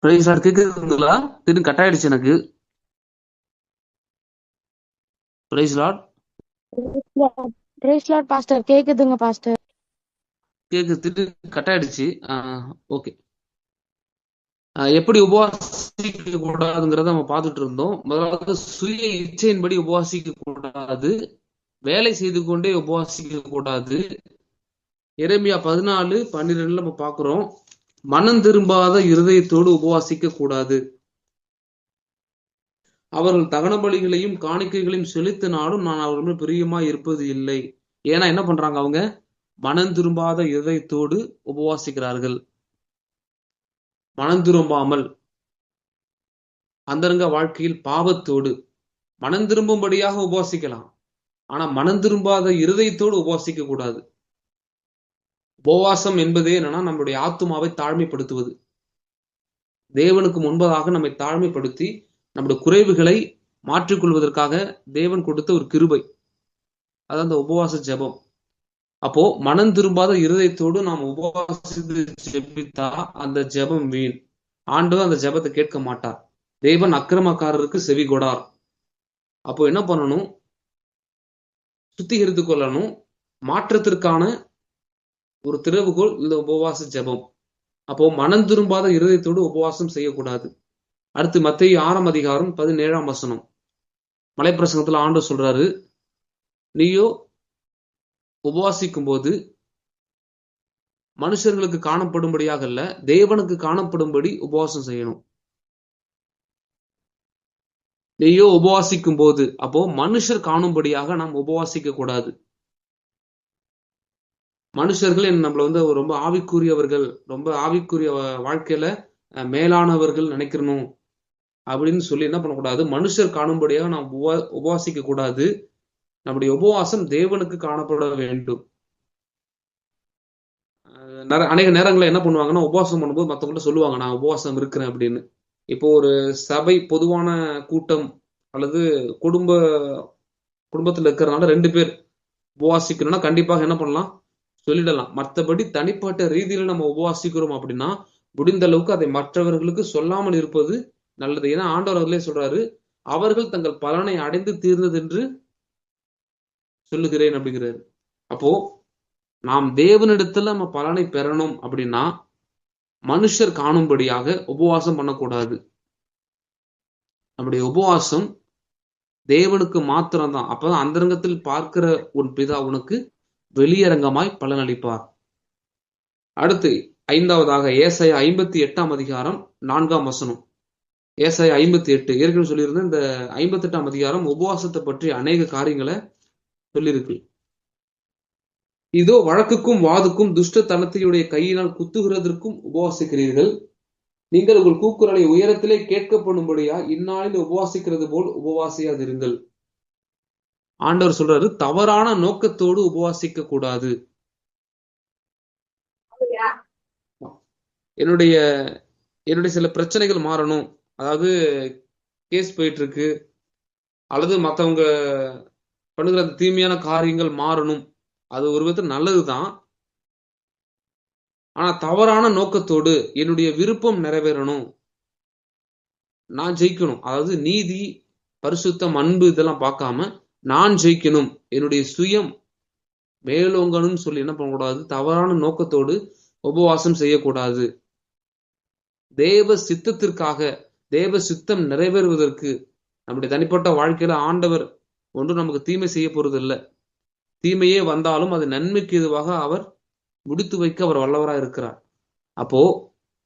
பிரைஸ் லார்ட் கேக்குதுங்களா? திடீர்னு கட் ஆயிடுச்சு எனக்கு. Praise lord praise lord pastor. கேக்குதுங்க பாஸ்டர். கேக்குது, திடீர்னு கட் ஆயிடுச்சு. ஓகே. எப்படி உபவாசிக்க கூடாதுங்கிறத நம்ம பார்த்துட்டு இருந்தோம். முதலாவது சுய இச்சையின்படி உபவாசிக்க கூடாது, வேலை செய்து கொண்டே உபவாசிக்க கூடாது. எரேமியா 14:12 நம்ம பார்க்கிறோம், மனம் திரும்பாத இருதயத்தோடு உபவாசிக்க கூடாது. அவர்கள் தகன பலிகளையும் காணிக்கைகளையும் செலுத்தினாலும் நான் அவர்கள் பிரியமா இருப்பது இல்லை. ஏன்னா என்ன பண்றாங்க, அவங்க மனம் திரும்பாத இருதயத்தோடு உபவாசிக்கிறார்கள். மனம் திரும்பாமல் அந்தரங்க வாழ்க்கையில் பாவத்தோடு, மனம் திரும்பும்படியாக உபவாசிக்கலாம், ஆனா மனம் திரும்பாத இருதயத்தோடு உபவாசிக்க கூடாது. உபவாசம் என்பதே என்னன்னா நம்முடைய ஆத்துமாவை தாழ்மைப்படுத்துவது. தேவனுக்கு முன்பதாக நம்மை தாழ்மைப்படுத்தி நம்முடைய குறைவுகளை மாற்றிக்கொள்வதற்காக தேவன் கொடுத்த ஒரு கிருபை, அதான் அந்த உபவாச ஜெபம். அப்போ மனம் திரும்பாத இருதயத்தோடு நாம் உபவாசித்து ஜெபித்தா அந்த ஜெபம் வீண். ஆண்டவர் அந்த ஜெபத்தை கேட்க மாட்டார். தேவன் அக்கிரமக்காரருக்கு செவி கொடார். அப்போ என்ன பண்ணணும், சுத்திகரித்து கொள்ளணும். மாற்றத்திற்கான ஒரு திறவுகோல் இந்த உபவாச ஜெபம். அப்போ மனம் திரும்பாத இருதயத்தோடு உபவாசம் செய்யக்கூடாது. அடுத்து மத்தேயு 6:17 மலைப்பிரசங்கத்துல ஆண்டவர் சொல்றாரு, நீயோ உபவாசிக்கும் போது மனுஷர்களுக்கு காணப்படும்படியாக அல்ல, தேவனுக்கு காணப்படும்படி உபவாசம் செய்யணும். நீயோ உபவாசிக்கும் போது, அப்போ மனுஷர் காணும்படியாக நாம் உபவாசிக்க கூடாது. மனுஷர்கள் நம்மள ரொம்ப ஆவிக்குரியவர்கள், ரொம்ப ஆவிக்குரிய வாழ்க்கையில மேலானவர்கள் நினைக்கணும் அப்படின்னு சொல்லி என்ன பண்ணக்கூடாது, மனுஷர் காணும்படியாக நாம் உபவாசிக்க கூடாது. நம்முடைய உபவாசம் தேவனுக்கு காணப்பட வேண்டும். அநேக நேரங்களில் என்ன பண்ணுவாங்கன்னா, உபவாசம் பண்ணும்போது மற்றவங்கள்ட்ட சொல்லுவாங்க நான் உபவாசம் இருக்கிறேன் அப்படின்னு. இப்போ ஒரு சபை பொதுவான கூட்டம் அல்லது குடும்பத்துல இருக்கிறதுனால 2 பேர் உபவாசிக்கணும்னா கண்டிப்பாக என்ன பண்ணலாம், சொல்லிடலாம். மற்றபடி தனிப்பட்ட ரீதியில நம்ம உபவாசிக்கிறோம் அப்படின்னா முடிந்த அளவுக்கு அதை மற்றவர்களுக்கு சொல்லாமல் இருப்பது நல்லது. ஏன்னா ஆண்டவர் அவர்களே சொல்றாரு, அவர்கள் தங்கள் பலனை அடைந்து தீர்ந்தது என்று சொல்லுகிறேன் அப்படிங்கிறாரு. அப்போ நாம் தேவனிடத்துல நம்ம பலனை பெறணும் அப்படின்னா மனுஷர் காணும்படியாக உபவாசம் பண்ணக்கூடாது. நம்முடைய உபவாசம் தேவனுக்கு மாத்திரம்தான். அப்பதான் அந்தரங்கத்தில் பார்க்கிற உன் பிதா உனக்கு வெளியரங்கமாய் பலனளிப்பார். அடுத்து 5வதாக ஏசாயா 58:4 ஏசாயா 58 ஏற்கனவே சொல்லியிருந்தேன். இந்த 58 உபவாசத்தை பற்றி அநேக காரியங்களை சொல்லியிருக்கு. இதோ வழக்குக்கும் வாதுக்கும் துஷ்டத்தனத்தையுடைய கையினால் குத்துகிறதற்கும் உபவாசிக்கிறீர்கள். நீங்கள் உங்கள் கூக்குரலை உயரத்திலே கேட்கப்படும்படியா இந்நாளில் உபவாசிக்கிறது போல் உபவாசியாதிருங்கள். ஆண்டவர் சொல்றாரு, தவறான நோக்கத்தோடு உபவாசிக்க கூடாது. என்னுடைய என்னுடைய சில பிரச்சனைகள் மாறணும், அதாவது கேஸ் போயிட்டு இருக்கு, அல்லது மத்தவங்க பண்ணுகிற அந்த தீமையான காரியங்கள் மாறணும், அது ஒரு விதத்தில் நல்லதுதான். ஆனா தவறான நோக்கத்தோடு என்னுடைய விருப்பம் நிறைவேறணும், நான் ஜெயிக்கணும், அதாவது நீதி, பரிசுத்தம், அன்பு இதெல்லாம் பார்க்காம நான் ஜெயிக்கணும், என்னுடைய சுயம் மேலோங்கணும்னு சொல்லி என்ன பண்ணக்கூடாது, தவறான நோக்கத்தோடு உபவாசம் செய்யக்கூடாது. தேவ சித்தத்திற்காக, தேவ சித்தம் நிறைவேறுவதற்கு நம்முடைய தனிப்பட்ட வாழ்க்கையில ஆண்டவர் ஒன்றும் நமக்கு தீமை செய்ய போறது இல்லை. தீமையே வந்தாலும் அது நன்மைக்கு எதுவாக அவர் முடித்து வைக்க அவர் வல்லவராக இருக்கிறார். அப்போ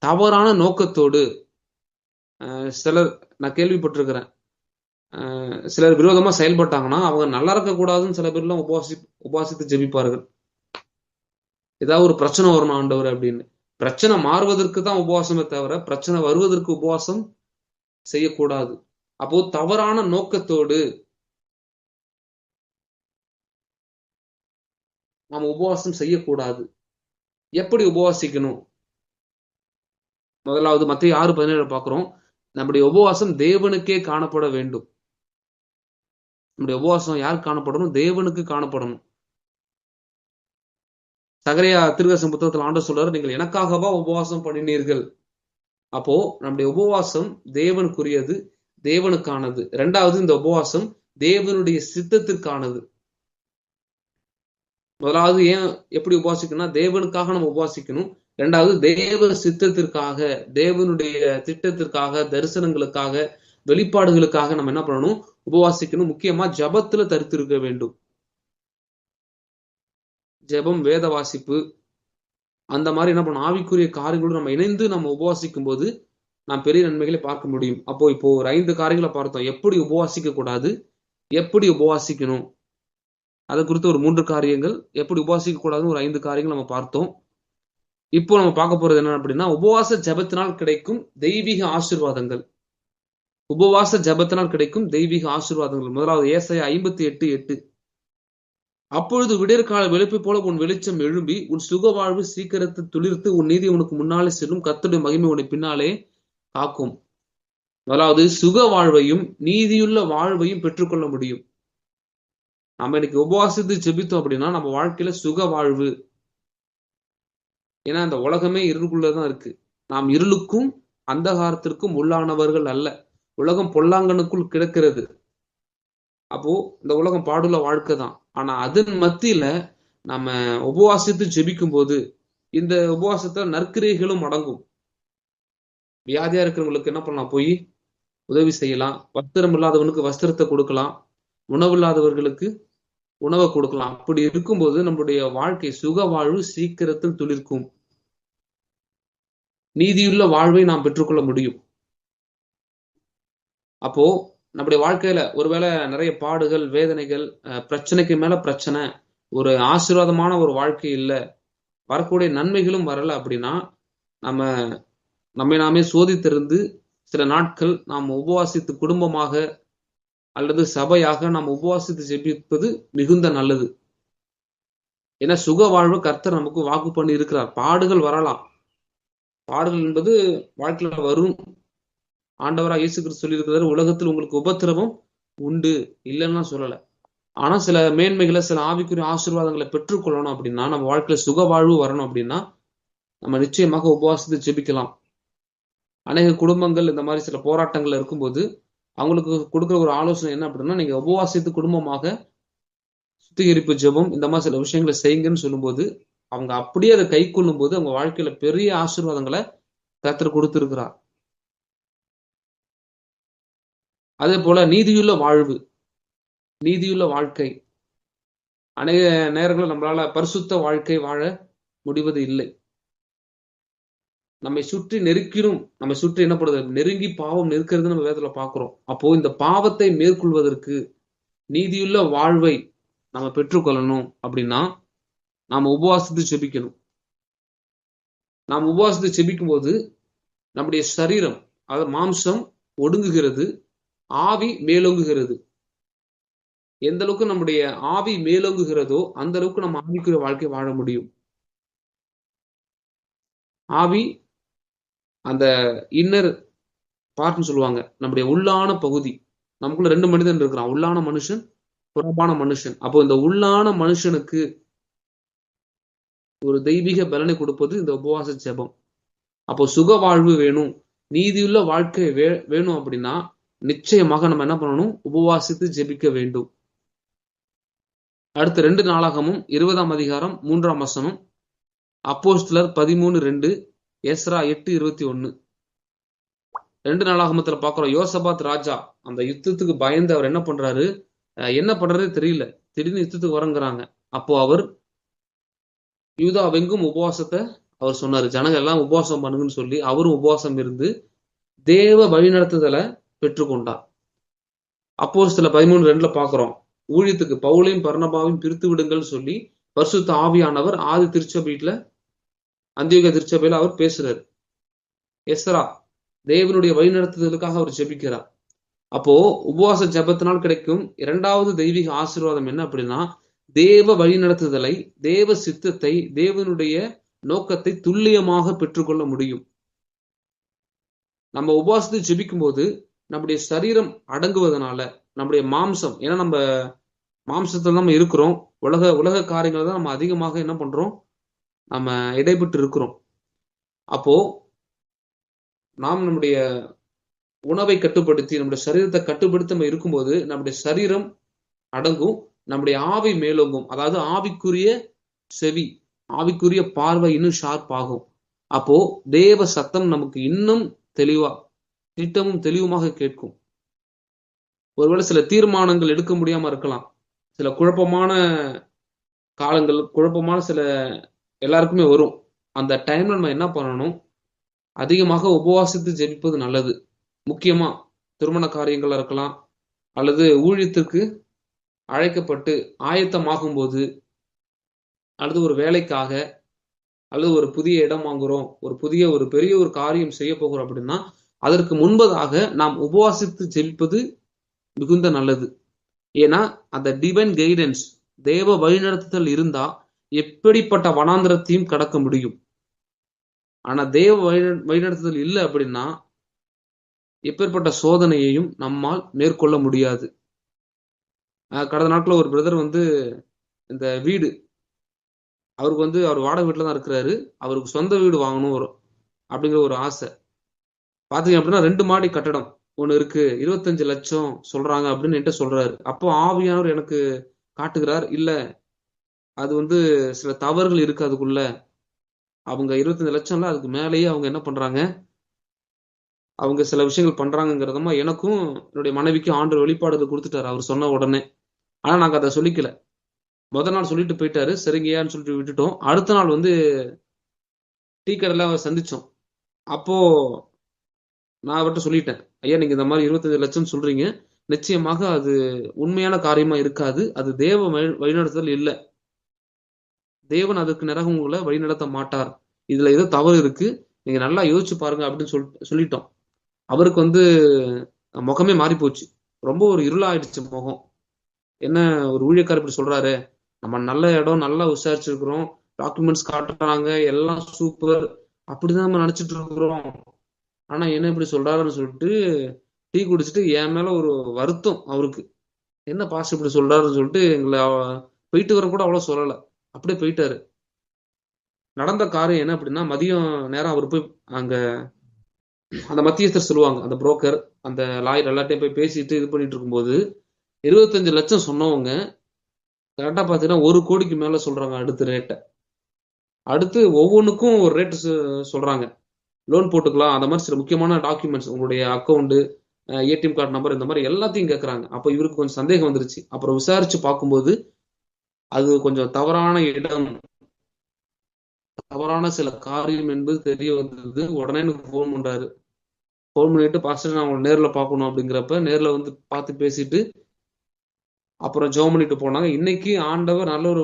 தவறான நோக்கத்தோடு சிலர், நான் கேள்விப்பட்டிருக்கிறேன், சிலர் விரோதமா செயல்பட்டாங்கன்னா அவங்க நல்லா இருக்க கூடாதுன்னு சில பேர்லாம் உபவாசித்து ஜெபிப்பார்கள். ஏதாவது ஒரு பிரச்சனை வரணும் ஆண்டவர் அப்படின்னு. பிரச்சனை மாறுவதற்கு தான் உபவாசமே தவிர பிரச்சனை வருவதற்கு உபவாசம் செய்யக்கூடாது. அப்போ தவறான நோக்கத்தோடு நாம் உபவாசம் செய்யக்கூடாது. எப்படி உபவாசிக்கணும்? முதலாவது மத்தேயு 6:17 பார்க்கிறோம், நம்முடைய உபவாசம் தேவனுக்கே காணப்பட வேண்டும். நம்முடைய உபவாசம் யாருக்கு காணப்படணும்? தேவனுக்கு காணப்படணும். சகரியா தீர்க்கதரிசன புத்தகத்தில் ஆண்டவர் சொல்றாரு, நீங்கள் எனக்காகவா உபவாசம் பண்ணினீர்கள்? அப்போ நம்முடைய உபவாசம் தேவனுக்குரியது, தேவனுக்கானது. இரண்டாவது, இந்த உபவாசம் தேவனுடைய சித்தத்திற்கானது. முதலாவது ஏன் எப்படி உபவாசிக்கணும்னா தேவனுக்காக நம்ம உபவாசிக்கணும். இரண்டாவது தேவ சித்தத்திற்காக, தேவனுடைய திட்டத்திற்காக, தரிசனங்களுக்காக, வெளிப்பாடுகளுக்காக நம்ம என்ன பண்ணணும்? உபவாசிக்கணும். முக்கியமா ஜபத்துல தரித்திருக்க வேண்டும். ஜெபம், வேத வாசிப்பு, அந்த மாதிரி என்ன பண்ணணும், ஆவிக்குரிய காரியங்களோடு நம்ம இணைந்து நம்ம உபவாசிக்கும் போது நாம் பெரிய நன்மைகளை பார்க்க முடியும். அப்போ இப்போ ஒரு 5 காரியங்களை பார்த்தோம். எப்படி உபவாசிக்க கூடாது, எப்படி உபவாசிக்கணும், அதை குறித்து ஒரு 3 காரியங்கள், எப்படி உபவாசிக்க கூடாதுன்னு ஒரு 5 காரியங்கள் நம்ம பார்த்தோம். இப்போ நம்ம பார்க்க போறது என்ன அப்படின்னா, உபவாச ஜபத்தினால் கிடைக்கும் தெய்வீக ஆசீர்வாதங்கள். உபவாச ஜபத்தினால் கிடைக்கும் தெய்வீக ஆசீர்வாதங்கள். முதலாவது ஏசாயா 58:8. அப்பொழுது விடியற்கால வெளுப்பை போல உன் வெளிச்சம் எழும்பி உன் சுக வாழ்வு சீக்கிரத்தை துளிர்த்து உன் நீதி உனக்கு முன்னாலே செல்லும், கர்த்தருடைய மகிமை உன்னை பின்னாலே காக்கும். முதலாவது சுக வாழ்வையும் நீதியுள்ள வாழ்வையும் பெற்றுக்கொள்ள முடியும். நம்ம இன்னைக்கு உபவாசித்து ஜெபித்தோம் அப்படின்னா நம்ம வாழ்க்கையில சுக வாழ்வு. ஏன்னா இந்த உலகமே இருளுக்குள்ளதான் இருக்கு. நாம் இருளுக்கும் அந்தகாரத்திற்கும் உள்ளானவர்கள் அல்ல. உலகம் பொல்லாங்கனுக்குள் கிடக்கிறது. அப்போ இந்த உலகம் பாடுள்ள வாழ்க்கை தான். ஆனா அதன் மத்தியில நம்ம உபவாசித்து ஜெபிக்கும் போது இந்த உபவாசத்துல நற்கிரைகளும் அடங்கும். வியாதியா இருக்கிறவங்களுக்கு என்ன பண்ணலாம்? போய் உதவி செய்யலாம். வஸ்திரம் இல்லாதவனுக்கு வஸ்திரத்தை கொடுக்கலாம். உணவு இல்லாதவர்களுக்கு உணவை கொடுக்கலாம். அப்படி இருக்கும்போது நம்முடைய வாழ்க்கை சுக வாழ்வு சீக்கிரத்தில் துளிர்க்கும். நீதியுள்ள வாழ்வை நாம் பெற்றுக்கொள்ள முடியும். அப்போ நம்முடைய வாழ்க்கையில ஒருவேளை நிறைய பாடுகள், வேதனைகள், பிரச்சனைக்கு மேல பிரச்சனை, ஒரு ஆசீர்வாதமான ஒரு வாழ்க்கை இல்லை, வரக்கூடிய நன்மைகளும் வரல அப்படின்னா நம்மை நாமே சோதித்திருந்து சில நாட்கள் நாம் உபவாசித்து குடும்பமாக அல்லது சபையாக நாம் உபவாசித்து ஜெபிப்பது மிகுந்த நல்லது. ஏன்னா சுக வாழ்வு கர்த்தர் நமக்கு வாக்கு பண்ணி இருக்கிறார். பாடுகள் வரலாம், பாடுகள் என்பது வாழ்க்கையில வரும். ஆண்டவராக இயேசு கிறிஸ்து சொல்லி இருக்கிறார், உலகத்தில் உங்களுக்கு உபத்திரவம் உண்டு, இல்லைன்னா சொல்லல. ஆனா சில மேன்மைகளை, சில ஆவிக்குரிய ஆசீர்வாதங்களை பெற்றுக்கொள்ளணும் அப்படின்னா, நம்ம வாழ்க்கையில சுக வாழ்வு வரணும் அப்படின்னா நம்ம நிச்சயமாக உபவாசித்து ஜெபிக்கலாம். அநேக குடும்பங்கள் இந்த மாதிரி சில போராட்டங்கள்ல இருக்கும்போது அவங்களுக்கு கொடுக்குற ஒரு ஆலோசனை என்ன அப்படின்னா, நீங்க உபவாசித்து குடும்பமாக சுத்திகரிப்பு ஜெபம் இந்த மாதிரி சில விஷயங்களை செய்யுங்கன்னு சொல்லும்போது அவங்க அப்படியே அதை கை கொள்ளும் போது அவங்க வாழ்க்கையில பெரிய ஆசீர்வாதங்களை கர்த்தர் கொடுத்திருக்கிறார். அதே போல நீதியுள்ள வாழ்வு, நீதியுள்ள வாழ்க்கை. அநேக நேரங்களில் நம்மளால பரிசுத்த வாழ்க்கை வாழ முடிவது இல்லை. நம்மை சுற்றி நெருக்கிடும், நம்மை சுற்றி என்ன பண்ணுறது, நெருங்கி பாவம் நெருக்கிறது நம்ம வேதத்துல பார்க்கிறோம். அப்போ இந்த பாவத்தை மேற்கொள்வதற்கு நீதியுள்ள வாழ்வை நம்ம பெற்றுக்கொள்ளணும் அப்படின்னா நாம உபவாசித்து ஜெபிக்கணும். நாம் உபவாசித்து ஜெபிக்கும் போது நம்முடைய சரீரம், அதாவது மாம்சம் ஒடுங்குகிறது, ஆவி மேலோங்குகிறது. எந்த அளவுக்கு நம்முடைய ஆவி மேலோங்குகிறதோ அந்த அளவுக்கு நம்ம ஆவிக்குரிய வாழ்க்கை வாழ முடியும். ஆவி அந்த இன்னர் பார்ட்னு சொல்லுவாங்க, நம்முடைய உள்ளான பகுதி. நமக்குள்ள 2 மனிதன் இருக்கிறான், உள்ளான மனுஷன், புறம்பான மனுஷன். அப்போ இந்த உள்ளான மனுஷனுக்கு ஒரு தெய்வீக பலனை கொடுப்பது இந்த உபவாச ஜெபம். அப்போ சுக வாழ்வு வேணும், நீதியுள்ள வாழ்க்கை வேணும் அப்படின்னா நிச்சயமாக நம்ம என்ன பண்ணணும்? உபவாசித்து ஜெபிக்க வேண்டும். அடுத்து 2 நாளாகமும் 20ஆம் அதிகாரம் 3ஆம் வசனம், அப்போஸ்தலர் 13:2, எஸ்ரா 8:21. 2 நாளாகமத்துல பாக்குறோம், யோசபாத் ராஜா அந்த யுத்தத்துக்கு பயந்து அவர் என்ன பண்றாரு, என்ன பண்றதே தெரியல, திடீர்னு யுத்தத்துக்கு வரங்கிறாங்க. அப்போ அவர் யூதாவெங்கும் உபவாசத்தை அவர் சொன்னாரு, ஜனங்க எல்லாம் உபவாசம் பண்ணுங்கன்னு சொல்லி அவரும் உபவாசம் இருந்து தேவ வழிநடத்துதலை பெற்றுக்கொண்டார். அப்போஸ்தலர் 13:2 பாக்குறோம், ஊழியத்துக்கு பவுலையும் பர்னபாவையும் பிரித்து விடுங்கள் சொல்லி பரிசுத்த ஆவியானவர் ஆதி திருச்சபையில, அந்தியோகியா திருச்சபையில அவர் பேசுறாரு. எஸ்ரா தேவனுடைய வழிநடத்துதலுக்காக அவர் ஜெபிக்கிறார். அப்போ உபவாச ஜெபத்தினால் கிடைக்கும் 2வது தெய்வீக ஆசீர்வாதம் என்ன அப்படின்னா, தேவ வழிநடத்துதலை, தேவ சித்தத்தை, தேவனுடைய நோக்கத்தை துல்லியமாக பெற்றுக்கொள்ள முடியும். நம்ம உபவாசத்தை ஜெபிக்கும் போது நம்முடைய சரீரம் அடங்குவதனால, நம்முடைய மாம்சம், ஏன்னா நம்ம மாம்சத்துல நம்ம இருக்கிறோம், உலக காரியங்களை தான் நம்ம அதிகமாக என்ன பண்றோம், நம்ம இடைப்பட்டு இருக்கிறோம். அப்போ நாம் நம்முடைய உணவை கட்டுப்படுத்தி நம்முடைய சரீரத்தை கட்டுப்படுத்தி நம்ம இருக்கும்போது நம்முடைய சரீரம் அடங்கும், நம்முடைய ஆவி மேலோங்கும். அதாவது ஆவிக்குரிய செவி, ஆவிக்குரிய பார்வை இன்னும் ஷார்ப் ஆகும். அப்போ தேவ சத்தம் நமக்கு இன்னும் தெளிவா, திட்டமும் தெளிவுமாக கேட்கும். ஒருவேளை சில தீர்மானங்கள் எடுக்க முடியாம இருக்கலாம், சில குழப்பமான காலங்கள், குழப்பமான சில எல்லாருக்குமே வரும். அந்த டைம்ல நம்ம என்ன பண்ணணும், அதிகமாக உபவாசித்து ஜெபிப்பது நல்லது. முக்கியமா திருமண காரியங்களா இருக்கலாம், அல்லது ஊழியத்திற்கு அழைக்கப்பட்டு ஆயத்தமாகும் போது, அல்லது ஒரு வேலைக்காக, அல்லது ஒரு புதிய இடம் வாங்குறோம், ஒரு பெரிய ஒரு காரியம் செய்ய போகிறோம் அப்படின்னா அதற்கு முன்பதாக நாம் உபவாசித்து ஜெபிப்பது மிகுந்த நல்லது. ஏன்னா அந்த டிவைன் கைடன்ஸ், தேவ வழிநடத்துதல் இருந்தா எப்படிப்பட்ட வனாந்திரத்தையும் கடக்க முடியும். ஆனா தேவ வழிநடத்துதல் இல்லை அப்படின்னா எப்பேற்பட்ட சோதனையையும் நம்மால் மேற்கொள்ள முடியாது. கடந்த நாட்கள் ஒரு பிரதர் இந்த வீடு, அவருக்கு அவர் வாடகை வீட்டுல தான் இருக்கிறாரு, அவருக்கு சொந்த வீடு வாங்கணும் அப்படிங்கிற ஒரு ஆசை. பாத்தீங்க அப்படின்னா 2 மாடி கட்டடம் ஒண்ணு இருக்கு, 25 லட்சம் சொல்றாங்க அப்படின்னு என்கிட்ட சொல்றாரு. அப்போ ஆவியானவர் எனக்கு காட்டுகிறார், இல்ல அது சில தவறுகள் இருக்கு அதுக்குள்ள. அவங்க 25 லட்சம்ல அதுக்கு மேலேயே அவங்க என்ன பண்றாங்க, அவங்க சில விஷயங்கள் பண்றாங்கிறதமா எனக்கும் என்னுடைய மனைவிக்கும் ஆண்டவர் வெளிப்பாடுகள் கொடுத்துட்டாரு அவர் சொன்ன உடனே. ஆனா நாங்க அதை சொல்லிக்கல. முதல் நாள் சொல்லிட்டு போயிட்டாரு, சரிங்கயான்னு சொல்லிட்டு விட்டுட்டோம். அடுத்த நாள் டீ கடையில சந்திச்சோம். அப்போ நான் அவர்கிட்ட சொல்லிட்டேன், ஐயா நீங்க இந்த மாதிரி 25 லட்சம் சொல்றீங்க, நிச்சயமாக அது உண்மையான காரியமா இருக்காது, அது தேவ வழிநடத்துதல் இல்லை, தேவன் அதுக்கு நேராக உங்களை வழிநடத்த மாட்டார், இதுல ஏதோ தவறு இருக்கு, நீங்க நல்லா யோசிச்சு பாருங்க அப்படின்னு சொல்லிட்டோம். அவருக்கு முகமே மாறி போச்சு, ரொம்ப ஒரு இருளாயிடுச்சு முகம். என்ன ஒரு ஊழியக்காரர் இப்படி சொல்றாரு, நம்ம நல்ல இடம் நல்லா விசாரிச்சிருக்கிறோம், டாக்குமெண்ட்ஸ் காட்டுறாங்க, எல்லாம் சூப்பர், அப்படிதான் நம்ம நினைச்சிட்டு இருக்கிறோம், ஆனா என்ன இப்படி சொல்றாருன்னு சொல்லிட்டு டீ குடிச்சிட்டு என் மேல ஒரு வருத்தம் அவருக்கு, என்ன பாஸ்டர் இப்படி சொல்றாருன்னு சொல்லிட்டு எங்களை போயிட்டு வர கூட அவ்வளவு சொல்லல, அப்படியே போயிட்டாரு. நடந்த காரியம் என்ன அப்படின்னா, மதியம் நேரம் அவர் போய் அங்க அந்த மத்தியஸ்தர் சொல்லுவாங்க, அந்த புரோக்கர், அந்த லாயர் எல்லாத்தையும் போய் பேசிட்டு இது பண்ணிட்டு இருக்கும்போது 25 லட்சம் சொன்னவங்க கரெக்டா பாத்தீங்கன்னா 1 கோடிக்கு மேல சொல்றாங்க அடுத்த ரேட்டை. அடுத்து ஒவ்வொன்றுக்கும் ஒரு ரேட்டு சொல்றாங்க, லோன் போட்டுக்கலாம், அந்த மாதிரி சில முக்கியமான டாக்குமெண்ட்ஸ், உங்களுடைய அக்கௌண்ட், ஏடிஎம் கார்டு நம்பர், இந்த மாதிரி எல்லாத்தையும் கேட்கறாங்க. அப்போ இவருக்கு கொஞ்சம் சந்தேகம் வந்துருச்சு. அப்புறம் விசாரிச்சு பார்க்கும்போது அது கொஞ்சம் தவறான இடம், தவறான சில காரியம் என்பது தெரிய வந்தது. உடனே எனக்கு ஃபோன் பண்றாரு. ஃபோன் பண்ணிட்டு, பாஸ்டர் நான் உங்களை நேர்ல பார்க்கணும் அப்படிங்கிறப்ப நேர்ல பார்த்து பேசிட்டு அப்புறம் ஜெபம் பண்ணிட்டு போனாங்க. இன்னைக்கு ஆண்டவர் நல்ல ஒரு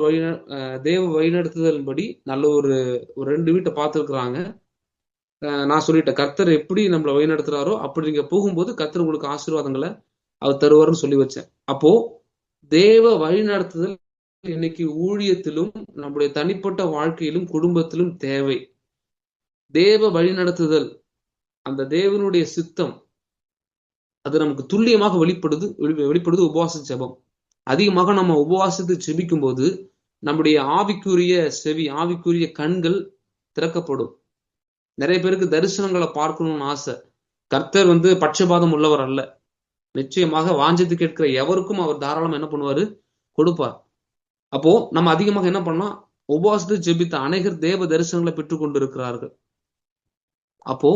தேவ வழிநடத்துதல் படி நல்ல ஒரு 2 வீட்டை பார்த்துருக்குறாங்க. நான் சொல்லிட்டேன், கர்த்தர் எப்படி நம்மளை வழிநடத்துறாரோ அப்படி நீங்க போகும்போது கர்த்தர் உங்களுக்கு ஆசீர்வாதங்களை அவர் தருவாருன்னு சொல்லி வச்சேன். அப்போ தேவ வழிநடத்துதல் இன்னைக்கு ஊழியத்திலும் நம்முடைய தனிப்பட்ட வாழ்க்கையிலும் குடும்பத்திலும் தேவை. தேவ வழிநடத்துதல், அந்த தேவனுடைய சித்தம் அது நமக்கு துல்லியமாக வெளிப்படுது உபவாச ஜெபம். அதிகமாக நம்ம உபவாசத்தை ஜெபிக்கும் போது நம்முடைய ஆவிக்குரிய செவி, ஆவிக்குரிய கண்கள் திறக்கப்படும். நிறைய பேருக்கு தரிசனங்களை பார்க்கணும்னு ஆசை. கர்த்தர் பட்சபாதம் உள்ளவர் அல்ல. நிச்சயமாக வாஞ்சத்து கேட்கிற எவருக்கும் அவர் தாராளமா என்ன பண்ணுவாரு? கொடுப்பார். அப்போ நம்ம அதிகமாக என்ன பண்ணலாம்? உபவாசத்தை ஜெபித்த அநேகர் தேவ தரிசனங்களை பெற்றுக் கொண்டிருக்கிறார்கள். அப்போ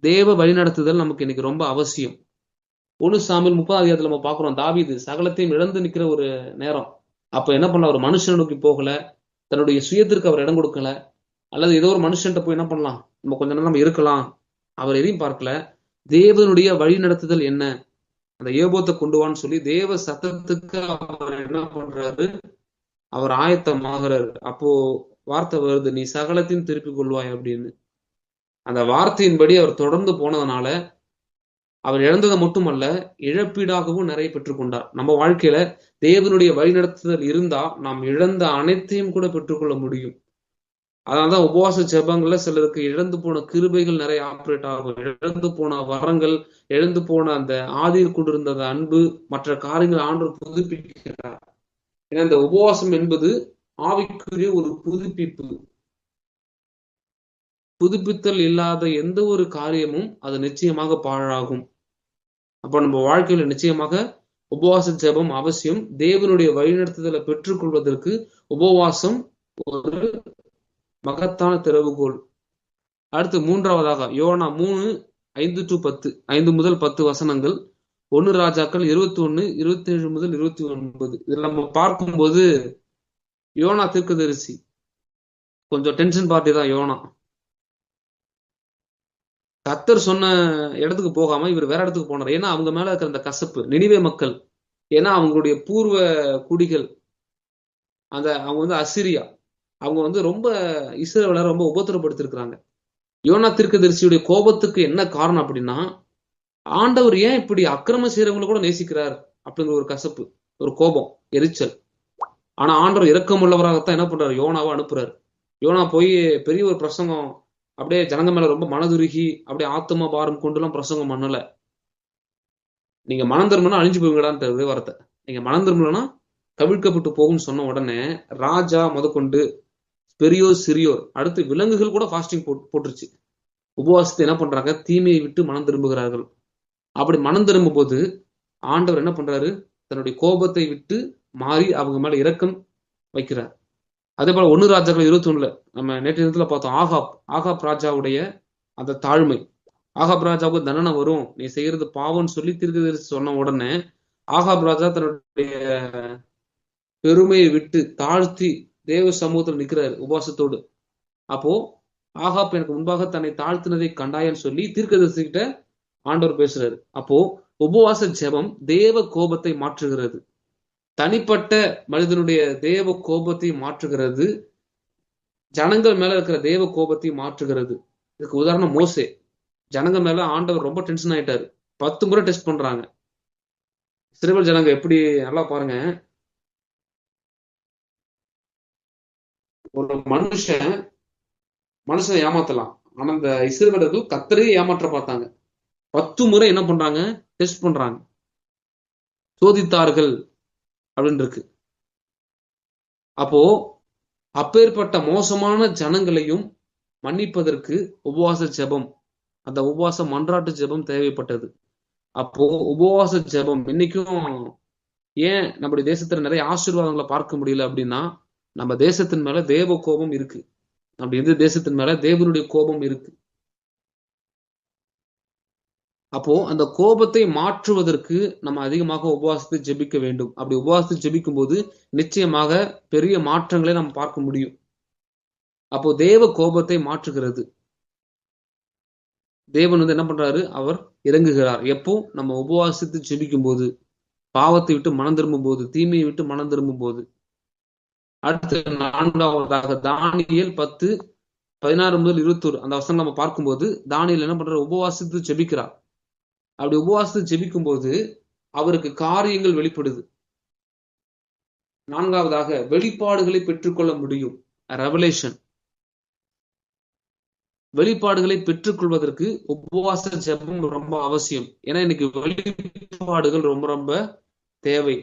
தேவ வழிநடத்துதல் நமக்கு இன்னைக்கு ரொம்ப அவசியம். 1 சாமுவேல் 30 நம்ம பாக்குறோம், தாவீது சகலத்தையும் இழந்து நிக்கிற ஒரு நேரம். அப்ப என்ன பண்ணலாம்? ஒரு மனுஷன் நோக்கி போகல, தன்னுடைய சுயத்திற்கு அவர் இடம் கொடுக்கல, அல்லது ஏதோ ஒரு மனுஷன்ட்ட போய் என்ன பண்ணலாம், நம்ம கொஞ்ச நேரம் நம்ம இருக்கலாம், அவர் எதையும் பார்க்கல. தேவனுடைய வழிநடத்துதல் என்ன, அந்த ஏபோத்தை கொண்டு வான்னு சொல்லி தேவ சத்தத்துக்கு அவர் என்ன பண்றாரு? அவர் ஆயத்தமாகிறாரு. அப்போ வார்த்தை வருது, நீ சகலத்தையும் திருப்பிக் கொள்வாய் அப்படின்னு. அந்த வார்த்தையின்படி அவர் தொடர்ந்து போனதுனால அவர் இழந்ததை மட்டுமல்ல, இழப்பீடாகவும் நிறைய பெற்றுக்கொண்டார். நம்ம வாழ்க்கையில தேவனுடைய வழிநடத்துதல் இருந்தா நாம் இழந்த அனைத்தையும் கூட பெற்றுக்கொள்ள முடியும். அதனாலதான் உபவாச ஜெபங்கள்ல சிலருக்கு இழந்து போன கிருபைகள் நிறைய ஆப்ரேட் ஆகும். இழந்து போன வரங்கள், இழந்து போன அந்த ஆதியில் கொண்டிருந்த அந்த அன்பு, மற்ற காரியங்கள் ஆண்டவர் புதுப்பிக்கிறார். ஏன்னா இந்த உபவாசம் என்பது ஆவிக்குரிய ஒரு புதுப்பிப்பு. புதுப்பித்தல் இல்லாத எந்த ஒரு காரியமும் அது நிச்சயமாக பாழாகும். அப்ப நம்ம வாழ்க்கையில நிச்சயமாக உபவாச ஜெபம் அவசியம். தேவனுடைய வழிநடத்துதலை பெற்றுக்கொள்வதற்கு உபவாசம் ஒரு மகத்தான திறவுகோல். அடுத்து 3வதாக யோனா 3:5-10, 5 முதல் 10 வசனங்கள். 1 ராஜாக்கள் 21, 27 முதல் 29. இதுல நம்ம பார்க்கும்போது யோனா தீர்க்கதரிசி கொஞ்சம் டென்ஷன் பார்ட்டி தான். யோனா கர்த்தர் சொன்ன இடத்துக்கு போகாம இவர் வேற இடத்துக்கு போனார். ஏன்னா அவங்க மேல இருக்கிற அந்த கசப்பு, நினிவே மக்கள், ஏன்னா அவங்களுடைய பூர்வ குடிகள், அவங்க அசிரியா, அவங்க ரொம்ப இஸ்ரவேலரை ரொம்ப உபத்திரப்படுத்திருக்கிறாங்க. யோனா தீர்க்கதரிசியுடைய கோபத்துக்கு என்ன காரணம் அப்படின்னா, ஆண்டவர் ஏன் இப்படி அக்கிரமம் செய்யறவங்களை கூட நேசிக்கிறார் அப்படிங்கிற ஒரு கசப்பு, ஒரு கோபம், எரிச்சல். ஆனா ஆண்டவர் இரக்கமுள்ளவராகத்தான் என்ன பண்றாரு? யோனாவை அனுப்புறாரு. யோனா போய் பெரிய ஒரு பிரசங்கம், அப்படியே ஜனங்க மேல ரொம்ப மனதுருகி அப்படியே ஆத்ம பாரம் கொண்டுலாம் பிரசங்கம் பண்ணல. நீங்க மனம் திரும்பினா அழிஞ்சு போவீங்களான்ற வார்த்தை. நீங்க மனம் திரும்பலன்னா கவிழ்க்கப்பட்டு போகும்னு சொன்ன உடனே ராஜா முதற்கொண்டு பெரியோர் சிறியோர், அடுத்து விலங்குகள் கூட ஃபாஸ்டிங் போட்டுருச்சு. உபவாசத்தை என்ன பண்றாங்க? தீமையை விட்டு மனம் திரும்புகிறார்கள். அப்படி மனம் திரும்பும் போது ஆண்டவர் என்ன பண்றாரு? தன்னுடைய கோபத்தை விட்டு மாறி அவங்க மேல இரக்கம் வைக்கிறார். அதே போல 1 ராஜாக்கள் 21 நம்ம நேற்று தினத்துல பார்த்தோம். ஆகாப் ராஜாவுடைய அந்த தாழ்மை, ஆகாப் ராஜாவுக்கு தண்டனை வரும், நீ செய்யறது பாவம்னு சொல்லி தீர்க்கதரிசி சொன்ன உடனே ஆகாப் ராஜா தன்னுடைய பெருமையை விட்டு தாழ்த்தி தேவ சமூகத்தில் நிற்கிறாரு உபவாசத்தோடு. அப்போ ஆகாப் எனக்கு முன்பாக தன்னை தாழ்த்தினதை கண்டாயன்னு சொல்லி தீர்க்கதரிசி கிட்ட ஆண்டவர் பேசுறாரு. அப்போ உபவாச ஜெபம் தேவ கோபத்தை மாற்றுகிறது. தனிப்பட்ட மனிதனுடைய தேவ கோபத்தை மாற்றுகிறது. ஜனங்கள் மேல இருக்கிற தேவ கோபத்தை மாற்றுகிறது. இதுக்கு உதாரணம் மோசே. ஜனங்க மேல ஆண்டவர் ரொம்ப டென்ஷன் ஆயிட்டாரு. 10 முறை டெஸ்ட் பண்றாங்க. இஸ்ரவேல் ஜனங்க எப்படி, நல்லா பாருங்க, ஒரு மனுஷனை ஏமாத்தலாம், ஆனா இந்த இஸ்ரவேலர்கள் கர்த்தரையே ஏமாற்ற பார்த்தாங்க. 10 முறை என்ன பண்றாங்க? டெஸ்ட் பண்றாங்க, சோதித்தார்கள் அப்படின்னு இருக்கு. அப்போ அப்பேற்பட்ட மோசமான ஜனங்களையும் மன்னிப்பதற்கு உபவாச ஜெபம், அந்த உபவாச மன்றாட்டு ஜெபம் தேவைப்பட்டது. அப்போ உபவாச ஜெபம் இன்னைக்கும் ஏன் நம்முடைய தேசத்துல நிறைய ஆசீர்வாதங்களை பார்க்க முடியல அப்படின்னா, நம்ம தேசத்தின் மேல தேவ கோபம் இருக்கு. நம்ம எந்த தேசத்தின் மேல தேவனுடைய கோபம் இருக்கு. அப்போ அந்த கோபத்தை மாற்றுவதற்கு நம்ம அதிகமாக உபவாசத்தை ஜெபிக்க வேண்டும். அப்படி உபவாசத்தை ஜெபிக்கும் போது நிச்சயமாக பெரிய மாற்றங்களை நம்ம பார்க்க முடியும். அப்போ தேவ கோபத்தை மாற்றுகிறது. தேவன் என்ன பண்றாரு? அவர் இறங்குகிறார். எப்போ? நம்ம உபவாசித்து ஜெபிக்கும் போது, பாவத்தை விட்டு மனம் திரும்பும் போது, தீமையை விட்டு மனம் திரும்பும் போது. அடுத்து 4வதாக தானியேல் 10:16 முதல் 21 அந்த வசனம் நம்ம பார்க்கும்போது, தானியேல் என்ன பண்றாரு? உபவாசித்து ஜெபிக்கிறார். அப்படி உபவாசித்து ஜெபிக்கும் போது அவருக்கு காரியங்கள் வெளிப்படுது. 4வதாக வெளிப்பாடுகளை பெற்றுக்கொள்ள முடியும். ரெவலேஷன். வெளிப்பாடுகளை பெற்றுக்கொள்வதற்கு உபவாச ஜெபம் ரொம்ப அவசியம். ஏன்னா இன்னைக்கு வெளிப்பாடுகள் ரொம்ப ரொம்ப தேவை.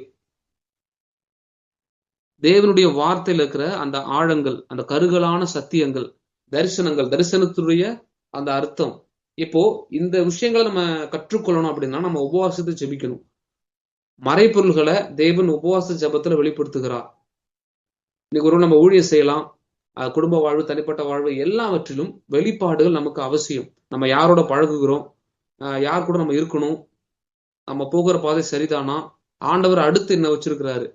தேவனுடைய வார்த்தையில இருக்கிற அந்த ஆழங்கள், அந்த கருகலான சத்தியங்கள், தரிசனத்துடைய அந்த அர்த்தம். இப்போ இந்த விஷயங்களை நம்ம கற்றுக்கொள்ளணும் அப்படின்னா நம்ம உபவாசத்தை ஜெபிக்கணும். மறைப்பொருள்களை தேவன் உபவாச ஜெபத்துல வெளிப்படுத்துகிறார். இன்னைக்கு ஒரு நம்ம ஊழியம் செய்யலாம், குடும்ப வாழ்வு, தனிப்பட்ட வாழ்வு, எல்லாவற்றிலும் வெளிப்பாடுகள் நமக்கு அவசியம். நம்ம யாரோட பழகுகிறோம், யார் கூட நம்ம இருக்கணும், நம்ம போகிற பாதை சரிதானா, ஆண்டவர் அடுத்து என்ன வச்சிருக்கிறாரு.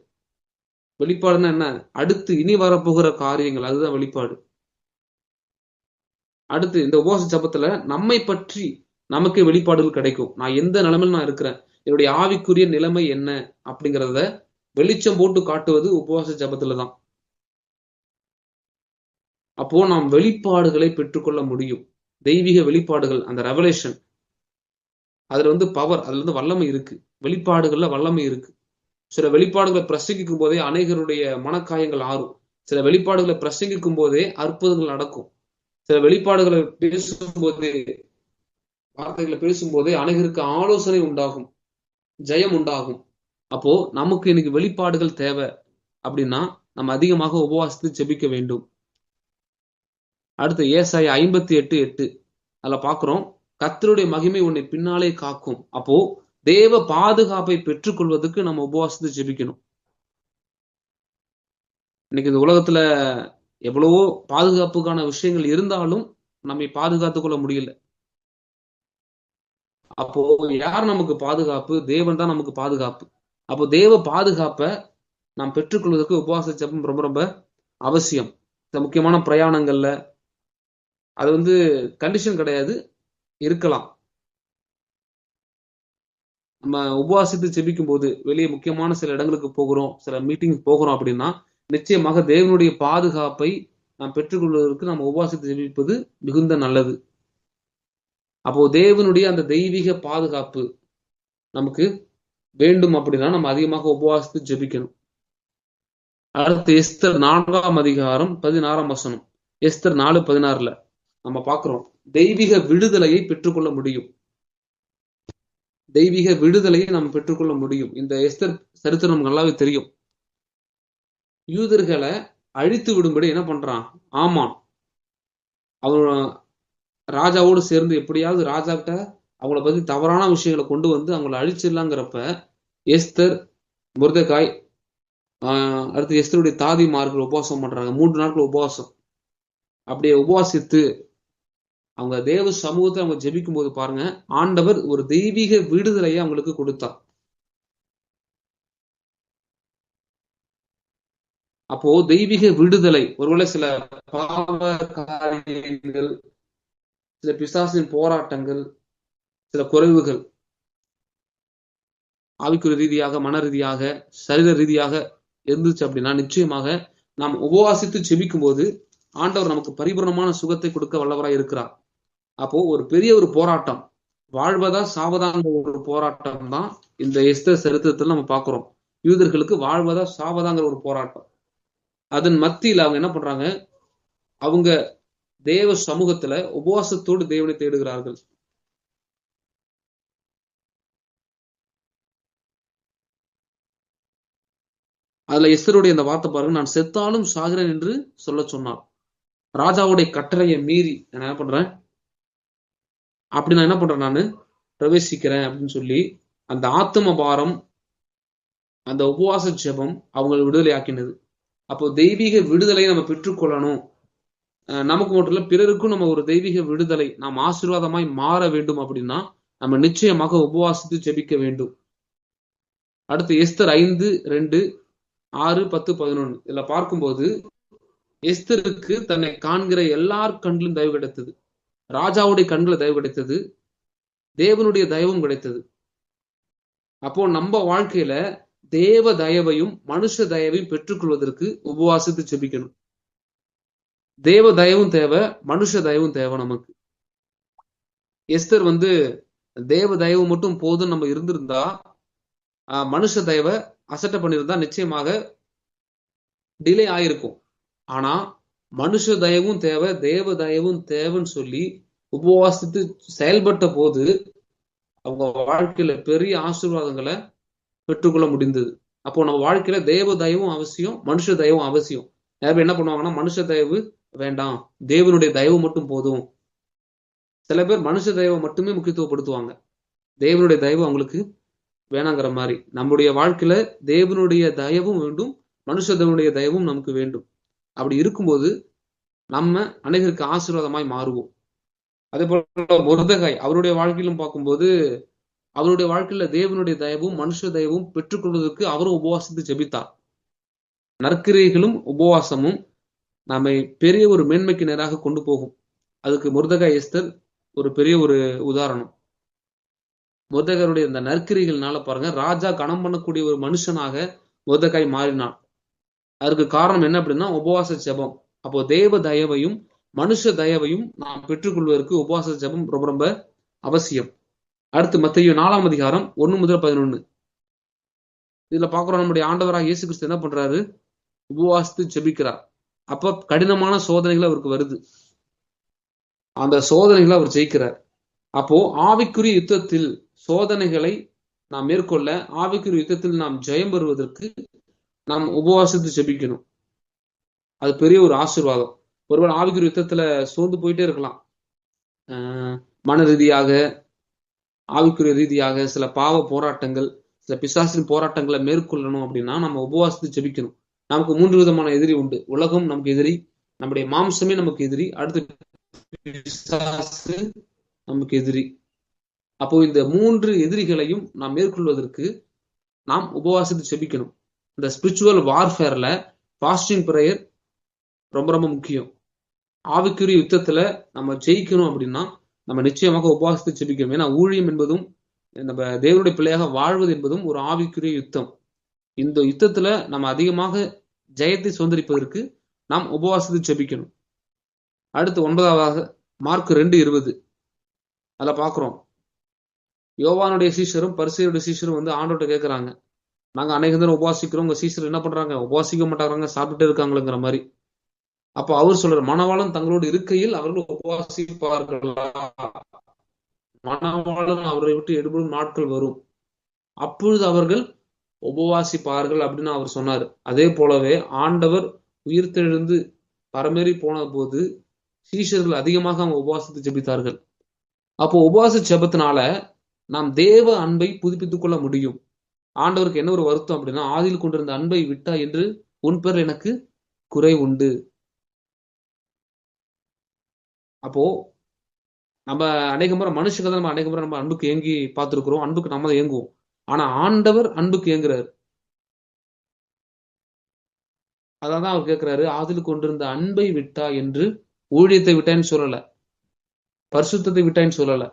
வெளிப்பாடுன்னா என்ன? அடுத்து இனி வரப்போகிற காரியங்கள், அதுதான் வெளிப்பாடு. அடுத்து இந்த உபவாச ஜெபத்துல நம்மை பற்றி நமக்கு வெளிப்பாடுகள் கிடைக்கும். நான் எந்த நிலைமையில நான் இருக்கிறேன், என்னுடைய ஆவிக்குரிய நிலைமை என்ன அப்படிங்கிறத வெளிச்சம் போட்டு காட்டுவது உபவாச ஜெபத்துல தான். அப்போ நாம் வெளிப்பாடுகளை பெற்றுக்கொள்ள முடியும். தெய்வீக வெளிப்பாடுகள், அந்த ரெவலேஷன், அதுல பவர், அதுல வல்லமை இருக்கு. வெளிப்பாடுகள்ல வல்லமை இருக்கு. சில வெளிப்பாடுகளை பிரசங்கிக்கும் போதே அநேகருடைய மனக்காயங்கள் ஆறும். சில வெளிப்பாடுகளை பிரசங்கிக்கும் போதே அற்புதங்கள் நடக்கும். சில வெளிப்பாடுகளை பேசும்போதே, வார்த்தைகளை பேசும்போதே அநேகருக்கு ஆலோசனை உண்டாகும், ஜெயம் உண்டாகும். அப்போ நமக்கு இன்னைக்கு வெளிப்பாடுகள் தேவை அப்படின்னா நம்ம அதிகமாக உபவாசித்து ஜெபிக்க வேண்டும். அடுத்து ஏசாயா 58:8 அதுல பாக்குறோம், கர்த்தருடைய மகிமை உன்னை பின்னாலே காக்கும். அப்போ தேவ பாதுகாப்பை பெற்றுக்கொள்வதற்கு நம்ம உபவாசத்தை ஜெபிக்கணும். இன்னைக்கு இந்த உலகத்துல எவ்வளவோ பாதுகாப்புக்கான விஷயங்கள் இருந்தாலும் நம்மை பாதுகாத்துக் கொள்ள முடியல. அப்போ யார் நமக்கு பாதுகாப்பு? தேவன் தான் நமக்கு பாதுகாப்பு. அப்போ தேவ பாதுகாப்பை நாம் பெற்றுக்கொள்வதற்கு உபவாச ஜெபம் ரொம்ப ரொம்ப அவசியம். இந்த முக்கியமான பிரயாணங்கள்ல அது கண்டிஷன் கிடையாது, இருக்கலாம். நம்ம உபவாசித்து ஜெபிக்கும் போது வெளியே முக்கியமான சில இடங்களுக்கு போகிறோம், சில மீட்டிங் போகிறோம் அப்படின்னா நிச்சயமாக தேவனுடைய பாதுகாப்பை நாம் பெற்றுக்கொள்வதற்கு நம்ம உபவாசித்து ஜெபிப்பது மிகுந்த நல்லது. அப்போ தேவனுடைய அந்த தெய்வீக பாதுகாப்பு நமக்கு வேண்டும் அப்படின்னா நம்ம அதிகமாக உபவாசித்து ஜெபிக்கணும். அடுத்து எஸ்தர் 4:16 எஸ்தர் 4:16 நம்ம பார்க்கிறோம், தெய்வீக விடுதலையை பெற்றுக்கொள்ள முடியும். தெய்வீக விடுதலையை நாம் பெற்றுக்கொள்ள முடியும். இந்த எஸ்தர் சரித்திரம் நமக்கு நல்லாவே தெரியும். யூதர்களை அழித்து விடும்படி என்ன பண்றான் ஆமான். அவன் ராஜாவோடு சேர்ந்து எப்படியாவது ராஜா கிட்ட அவங்கள பத்தி தவறான விஷயங்களை கொண்டு வந்து அவங்கள அழிச்சிடலாங்கிறப்ப எஸ்தர், முர்தெகாய், அடுத்து எஸ்தருடைய தாதிமார்கள் உபவாசம் பண்றாங்க. 3 நாட்கள் உபவாசம். அப்படியே உபவாசித்து அவங்க தேவ சமூகத்தை அவங்க ஜெபிக்கும் போது பாருங்க, ஆண்டவர் ஒரு தெய்வீக விடுதலையை அவங்களுக்கு கொடுத்தார். அப்போ தெய்வீக விடுதலை, ஒருவேளை சில பாவ காரியங்கள், சில பிசாசின் போராட்டங்கள், சில குறைவுகள் ஆவிக்குரிய ரீதியாக, மன ரீதியாக, சரீர ரீதியாக இருந்துச்சு அப்படின்னா நிச்சயமாக நாம் உபவாசித்து ஜெபிக்கும் போது ஆண்டவர் நமக்கு பரிபூர்ணமான சுகத்தை கொடுக்க வல்லவராய் இருக்கிறார். அப்போ ஒரு பெரிய ஒரு போராட்டம், வாழ்வதா சாவதாங்கிற ஒரு போராட்டம் தான் இந்த எஸ்தர் சரித்திரத்துல நம்ம பார்க்கிறோம். யூதர்களுக்கு வாழ்வதா சாவதாங்கிற ஒரு போராட்டம். அதன் மத்தியில் அவங்க என்ன பண்றாங்க, அவங்க தேவ சமூகத்துல உபவாசத்தோடு தேவனை தேடுகிறார்கள். அதுல எஸ்தருடைய அந்த வார்த்தை பாருங்க, நான் செத்தாலும் சாகிறேன் என்று சொல்ல சொன்னார். ராஜாவுடைய கட்டளையை மீறி நான் என்ன பண்றேன், அப்படி நான் என்ன பண்றேன், நான் பிரவேசிக்கிறேன் அப்படின்னு சொல்லி அந்த ஆத்தும பாரம், அந்த உபவாச ஜெபம் அவங்களை விடுதலை ஆக்கினது. அப்போ தெய்வீக விடுதலையை நம்ம பெற்றுக்கொள்ளணும். நமக்கு மட்டும் இல்ல, பிறருக்கும் நம்ம ஒரு தெய்வீக விடுதலை, நாம் ஆசீர்வாதமாய் மாற வேண்டும் அப்படின்னா நம்ம நிச்சயமாக உபவாசித்து ஜெபிக்க வேண்டும். அடுத்து எஸ்தர் 5:2, 6, 10, 11 இதுல பார்க்கும்போது எஸ்தருக்கு தன்னை காண்கிற எல்லார் கண்களும் தயவு கிடைத்தது. ராஜாவுடைய கண்களை தயவு கிடைத்தது, தேவனுடைய தயவும் கிடைத்தது. அப்போ நம்ம வாழ்க்கையில தேவ தயவையும் மனுஷ தயவையும் பெற்றுக்கொள்வதற்கு உபவாசித்து ஜெபிக்கணும். தேவ தயவும் தேவை, மனுஷ தயவும் தேவை நமக்கு. எஸ்தர் தேவ தயவு மட்டும் போதும் நம்ம இருந்திருந்தா, மனுஷ தயவை அசட்டை பண்ணியிருந்தா நிச்சயமாக டிலே ஆயிருக்கும். ஆனா மனுஷ தயவும் தேவை, தேவ தயவும் தேவைன்னு சொல்லி உபவாசித்து செயல்பட்ட போது அவங்க வாழ்க்கையில பெரிய ஆசீர்வாதங்களை பெற்றுக்கொள்ள முடிந்தது. அப்போ நம்ம வாழ்க்கையில தேவ தயவும் அவசியம், மனுஷ தயவும் அவசியம். நிறைய பேர் என்ன பண்ணுவாங்கன்னா, மனுஷ தயவு வேண்டாம், தேவனுடைய தயவு மட்டும் போதும். சில பேர் மனுஷ தயவை மட்டுமே முக்கியத்துவப்படுத்துவாங்க, தேவனுடைய தயவு அவங்களுக்கு வேணாங்கிற மாதிரி. நம்முடைய வாழ்க்கையில தேவனுடைய தயவும் வேண்டும், மனுஷ தேவனுடைய தயவும் நமக்கு வேண்டும். அப்படி இருக்கும்போது நம்ம அநேகருக்கு ஆசீர்வாதமாய் மாறுவோம். அதே போல மொர்தெகாய் அவருடைய வாழ்க்கையிலும் பார்க்கும்போது அவருடைய வாழ்க்கையில தேவனுடைய தயவும் மனுஷ தயவும் பெற்றுக்கொள்வதற்கு அவரும் உபவாசித்து ஜெபித்தார். நற்கிரியைகளும் உபவாசமும் நம்மை பெரிய ஒரு மேன்மைக்கு நேராக கொண்டு போகும். அதுக்கு மொர்தெகாய் எஸ்தர் ஒரு பெரிய ஒரு உதாரணம். மொர்தெகாயுடைய இந்த நற்கிரியைகள்னால பாருங்க, ராஜா கணம் பண்ணக்கூடிய ஒரு மனுஷனாக மொர்தெகாய் மாறினான். அதுக்கு காரணம் என்ன அப்படின்னா உபவாச ஜெபம். அப்போ தேவ தயவையும் மனுஷ தயவையும் நாம் பெற்றுக்கொள்வதற்கு உபவாச ஜெபம் ரொம்ப ரொம்ப அவசியம். அடுத்து மத்தேயு 4ஆம் அதிகாரம் 1 முதல் 11. இதுல பாக்குறோம், நம்முடைய ஆண்டவராக இயேசு கிறிஸ்து என்ன பண்றாரு? உபவாசித்து ஜெபிக்கிறார். அப்ப கடினமான சோதனைகள் அவருக்கு வருது. அந்த சோதனைகளை அவர் ஜெயிக்கிறார். அப்போ ஆவிக்குரிய யுத்தத்தில் சோதனைகளை நாம் மேற்கொள்ள, ஆவிக்குரிய யுத்தத்தில் நாம் ஜெயம் பெறுவதற்கு நாம் உபவாசித்து ஜெபிக்கணும். அது பெரிய ஒரு ஆசீர்வாதம். ஒருவேளை ஆவிக்குரிய யுத்தத்துல சோர்ந்து போயிட்டே இருக்கலாம். மன ரீதியாக, ஆவிக்குரிய ரீதியாக சில பாவ போராட்டங்கள், சில பிசாசின் போராட்டங்களை மேற்கொள்ளணும் அப்படின்னா நம்ம உபவாசித்து ஜெபிக்கணும். நமக்கு 3 விதமான எதிரி உண்டு. உலகம் நமக்கு எதிரி, நம்முடைய மாம்சமே நமக்கு எதிரி, அடுத்து பிசாசு நமக்கு எதிரி. அப்போ இந்த 3 எதிரிகளையும் நாம் மேற்கொள்வதற்கு நாம் உபவாசித்து ஜெபிக்கணும். இந்த ஸ்பிரிச்சுவல் வார்ஃபேர்ல ஃபாஸ்டிங் பிரேயர் ரொம்ப ரொம்ப முக்கியம். ஆவிக்குரிய யுத்தத்துல நம்ம ஜெயிக்கணும் அப்படின்னா நம்ம நிச்சயமாக உபவாசித்து ஜெபிக்கணும். ஏன்னா ஊழியம் என்பதும் நம்ம தேவனுடைய பிள்ளையாக வாழ்வது என்பதும் ஒரு ஆவிக்குரிய யுத்தம். இந்த யுத்தத்துல நம்ம அதிகமாக ஜெயத்தை சுதந்திரிப்பதற்கு நாம் உபவாசித்து ஜெபிக்கணும். அடுத்து 9வது மார்க் 2:20. அதுல பாக்குறோம், யோவானுடைய சீஷரும் பரிசேயருடைய சீஷரும் வந்து ஆண்டவர்கிட்ட கேட்கறாங்க, நாங்க அநேக நேரம் உபவாசிக்கிறோம், உங்க சீஷர் என்ன பண்றாங்க? உபவாசிக்க மாட்டாங்க, சாப்பிட்டுட்டே இருக்காங்களுங்கிற மாதிரி. அப்ப அவர் சொல்றாரு, மணவாளன் தங்களோடு இருக்கையில் அவர்கள் உபவாசிப்பார்களா? மணவாளன் அவரை விட்டு எடுபடும் நாட்கள் வரும், அப்பொழுது அவர்கள் உபவாசிப்பார்கள் அப்படின்னு அவர் சொன்னார். அதே போலவே ஆண்டவர் உயிர்த்தெழுந்து பரமேறி போன போது சீஷர்கள் அதிகமாக அவங்க உபவாசித்து ஜெபித்தார்கள். அப்போ உபவாச ஜெபத்தினால நாம் தேவ அன்பை புதுப்பித்துக் கொள்ள முடியும். ஆண்டவருக்கு என்ன ஒரு வருத்தம் அப்படின்னா, ஆதியில் கொண்டிருந்த அன்பை விட்டா என்று உன் பேர் எனக்கு குறை உண்டு. அப்போ நம்ம அநேக முறை மனுஷங்க தான் நம்ம அநேக முறை நம்ம அன்புக்கு ஏங்கி பார்த்திருக்கிறோம், அன்புக்கு நம்ம தான் ஏங்குவோம். ஆனா ஆண்டவர் அன்புக்கு ஏங்குறாரு. அதான் அவர் கேட்கிறாரு, ஆதில் கொண்டிருந்த அன்பை விட்டா என்று. ஊழியத்தை விட்டான்னு சொல்லல, பரிசுத்தத்தை விட்டான்னு சொல்லல,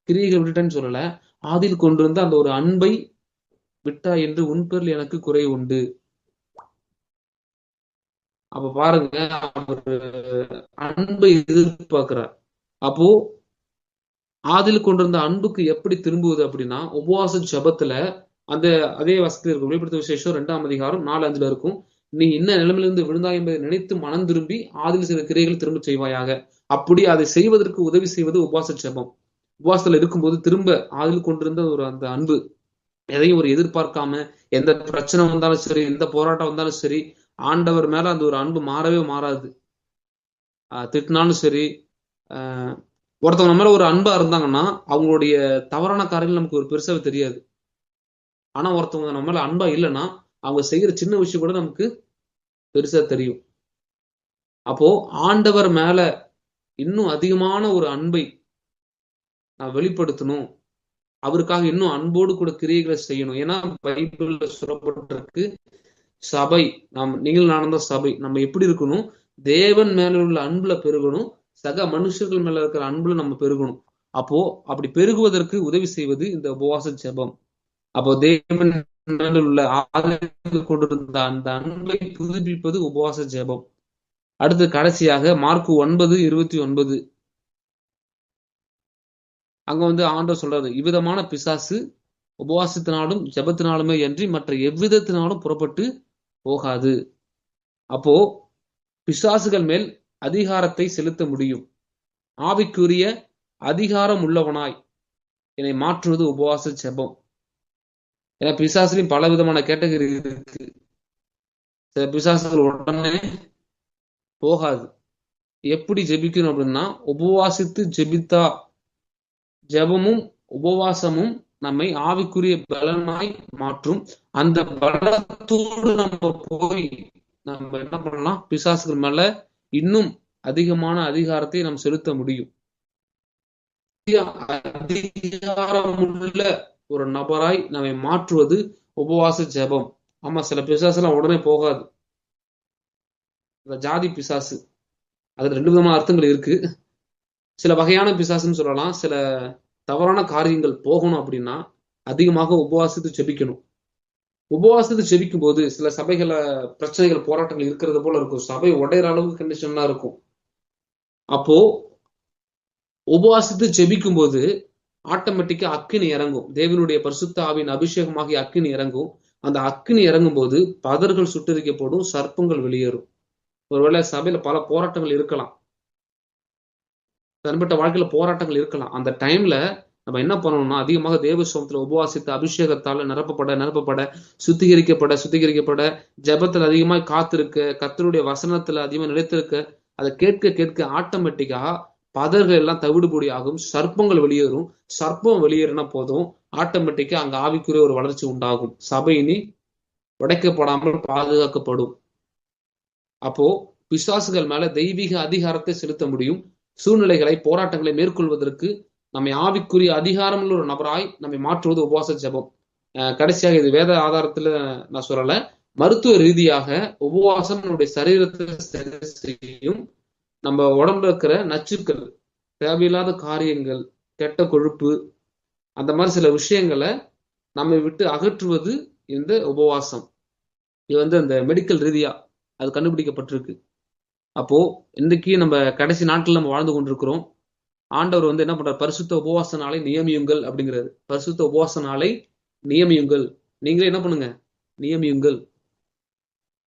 கிரியைகள் விட்டான்னு சொல்லல, ஆதில் கொண்டிருந்த அந்த ஒரு அன்பை விட்டா என்று உன் பேரில் எனக்கு குறை உண்டு. அப்ப பாருங்க, அவர் அன்பை எதிர்பார்க்கிறார். அப்போ ஆதில் கொண்டிருந்த அன்புக்கு எப்படி திரும்புவது அப்படின்னா உபவாச ஜெபத்துல அந்த அதே வசதி இருக்கும். வெளிப்படுத்த விசேஷம் 2ஆம் அதிகாரம் 4:5 இருக்கும். நீ இன்ன நிலைமையிலிருந்து விழுந்தாய் என்பதை நினைத்து மனம் திரும்பி ஆதில் சில கிரியைகள் திரும்ப செய்வாயாக. அப்படி அதை செய்வதற்கு உதவி செய்வது உபவாச ஜெபம். உபவாசத்துல இருக்கும்போது திரும்ப ஆதில் கொண்டிருந்த ஒரு அந்த அன்பு, எதையும் ஒரு எதிர்பார்க்காம, எந்த பிரச்சனை வந்தாலும் சரி, எந்த போராட்டம் வந்தாலும் சரி, ஆண்டவர் மேல அந்த ஒரு அன்பு மாறவே மாறாது. திட்டினாலும் சரி, ஒருத்தவங்க நம்ம மேல ஒரு அன்பா இருந்தாங்கன்னா அவங்களுடைய தவறான காரியங்கள் நமக்கு ஒரு பெருசாவே தெரியாது. ஆனா ஒருத்தவங்க நம்ம மேல அன்பா இல்லைன்னா அவங்க செய்யற சின்ன விஷயம் கூட நமக்கு பெருசா தெரியும். அப்போ ஆண்டவர் மேல இன்னும் அதிகமான ஒரு அன்பை நான் வெளிப்படுத்தணும், அவருக்காக இன்னும் அன்போடு கூட கிரியைகளை செய்யணும். ஏன்னா பைபிள்ல சொல்லப்பட்டிருக்கு, சபை நீங்கள் நானும் சபை நம்ம எப்படி இருக்கணும்? தேவன் மேல உள்ள அன்புல பெருகணும், சக மனுஷர்கள் மேல இருக்கிற அன்புல நம்ம பெருகணும். அப்போ அப்படி பெருகுவதற்கு உதவி செய்வது இந்த உபவாச ஜெபம். அப்போ தேவன் மேல உள்ள ஆதரவு கொண்டிருந்த அந்த அன்பை புதுப்பிப்பது உபவாச ஜெபம். அடுத்து கடைசியாக மார்க் 9:29. அங்க வந்து ஆண்டவர் சொல்றாரு, இவ்விதமான பிசாசு உபவாசத்தினாலும் ஜெபத்தினாலுமே அன்றி மற்ற எவ்விதத்தினாலும் புறப்பட்டு போகாது. அப்போ பிசாசுகள் மேல் அதிகாரத்தை செலுத்த முடியும். ஆவிக்குரிய அதிகாரம் உள்ளவனாய் என்னை மாற்றுவது உபவாச ஜெபம். ஏன்னா பிசாசுலையும் பல விதமான கேட்டகரி இருக்கு. சில பிசாசுகள் உடனே போகாது. எப்படி ஜெபிக்கணும் அப்படின்னா, உபவாசித்து ஜெபித்தா ஜெபமும் உபவாசமும் நம்மை ஆவிக்குரிய பலனாய் மாற்றும். அந்த பலத்தோடு நம்ம போய் நம்ம என்ன பண்ணலாம், பிசாசுகள் மேல இன்னும் அதிகமான அதிகாரத்தை நாம் செலுத்த முடியும். அதிகாரமுள்ள ஒரு நபராய் நம்மை மாற்றுவது உபவாச ஜெபம். ஆமா, சில பிசாசு எல்லாம் உடனே போகாது. ஜாதி பிசாசு, அது 2 விதமான அர்த்தங்கள் இருக்கு. சில வகையான பிசாசுன்னு சொல்லலாம். சில தவறான காரியங்கள் போகணும் அப்படின்னா அதிகமாக உபவாசித்து ஜெபிக்கணும். உபவாசித்து ஜெபிக்கும் போது சில சபைகள பிரச்சனைகள் போராட்டங்கள் இருக்கிறது போல இருக்கும். சபை உடையிற அளவுக்கு கண்டிஷன்லாம் இருக்கும். அப்போ உபவாசித்து ஜெபிக்கும் போது ஆட்டோமேட்டிக்கா அக்கினி இறங்கும். தேவனுடைய பரிசுத்த ஆவியின் அபிஷேகமாகிய அக்கினி இறங்கும். அந்த அக்கினி இறங்கும் போது பதர்கள் சுட்டரிக்கப்படும், சர்ப்பங்கள் வெளியேறும். ஒருவேளை சபையில பல போராட்டங்கள் இருக்கலாம், தனிப்பட்ட வாழ்க்கையில போராட்டங்கள் இருக்கலாம். அந்த டைம்ல நம்ம என்ன பண்ணணும்னா, அதிகமாக தேவ சமூகத்துல உபவாசித்து அபிஷேகத்தால நிரப்பப்பட சுத்திகரிக்கப்பட ஜெபத்துல அதிகமாக காத்திருக்க, கர்த்தருடைய வசனத்துல அதிகமா நிலைத்திருக்க, அதை கேட்க கேட்க ஆட்டோமேட்டிக்கா பதர்கள் எல்லாம் தவிடுபொடி ஆகும், சர்ப்பங்கள் வெளியேறும். சர்ப்பம் வெளியேறினா போதும், ஆட்டோமேட்டிக்கா அங்க ஆவிக்குரிய ஒரு வளர்ச்சி உண்டாகும். சபை இனி உடைக்கப்படாமல் பாதுகாக்கப்படும். அப்போ பிசாசுகள் மேல தெய்வீக அதிகாரத்தை செலுத்த முடியும். சூழ்நிலைகளை, போராட்டங்களை மேற்கொள்வதற்கு நம்மை ஆவிக்குரிய அதிகாரமுள்ள ஒரு நபராய் நம்மை மாற்றுவது உபவாச ஜெபம். கடைசியாக, இது வேத ஆதாரத்துல நான் சொல்லல, மருத்துவ ரீதியாக உபவாசம் நம்முடைய சரீரத்தை சரி செய்யும். நம்ம உடம்புல இருக்கிற நச்சுக்கள், தேவையில்லாத காரியங்கள், கெட்ட கொழுப்பு, அந்த மாதிரி சில விஷயங்களை நம்மை விட்டு அகற்றுவது இந்த உபவாசம். இது அந்த மெடிக்கல் ரீதியா அது கண்டுபிடிக்கப்பட்டிருக்கு. அப்போ இன்றைக்கு நம்ம கடைசி நாட்கள் நம்ம வாழ்ந்து கொண்டிருக்கிறோம். ஆண்டவர் என்ன பண்றாரு, பரிசுத்த உபவாச நாளை நியமியுங்கள் அப்படிங்கிறது. பரிசுத்த உபவாச நாளை நியமியுங்கள். நீங்களே என்ன பண்ணுங்க, நியமியுங்கள்.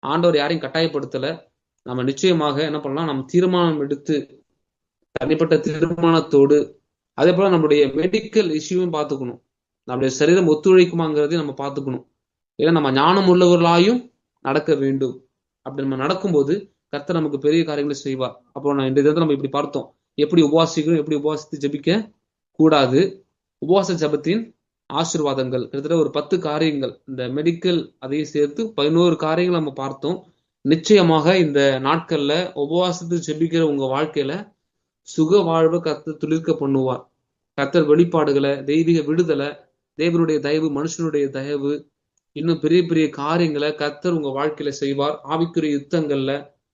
ஆண்டவர் யாரையும் கட்டாயப்படுத்தல. நம்ம நிச்சயமாக என்ன பண்ணலாம், நம்ம தீர்மானம் எடுத்து தனிப்பட்ட தீர்மானத்தோடு, அதே போல நம்மளுடைய மெடிக்கல் இஷ்யூவும் பார்த்துக்கணும். நம்முடைய சரீரம் ஒத்துழைக்குமாங்கிறதையும் நம்ம பார்த்துக்கணும். ஏன்னா நம்ம ஞானம் உள்ளவர்களாயும் நடக்க வேண்டும். அப்படி நம்ம நடக்கும்போது கர்த்தர் நமக்கு பெரிய காரியங்களை செய்வார். அப்போ நான் இந்த இதை நம்ம இப்படி பார்த்தோம், எப்படி உபவாசிக்கணும், எப்படி உபவாசித்து ஜெபிக்க கூடாது, உபவாச ஜெபத்தின் ஆசீர்வாதங்கள், கிட்டத்தட்ட ஒரு 10 காரியங்கள், இந்த மெடிக்கல் அதையும் சேர்த்து 11 காரியங்கள் நம்ம பார்த்தோம். நிச்சயமாக இந்த நாட்கள்ல உபவாசத்து ஜெபிக்கிற உங்க வாழ்க்கையில சுக வாழ்வை கர்த்தர் துளிர்க்க பண்ணுவார். கர்த்தர் வெளிப்பாடுகளை, தெய்வீக விடுதலை, தேவனுடைய தயவு, மனுஷனுடைய தயவு, இன்னும் பெரிய பெரிய காரியங்களை கர்த்தர் உங்க வாழ்க்கையில செய்வார். ஆவிக்குரிய யுத்தங்கள்ல,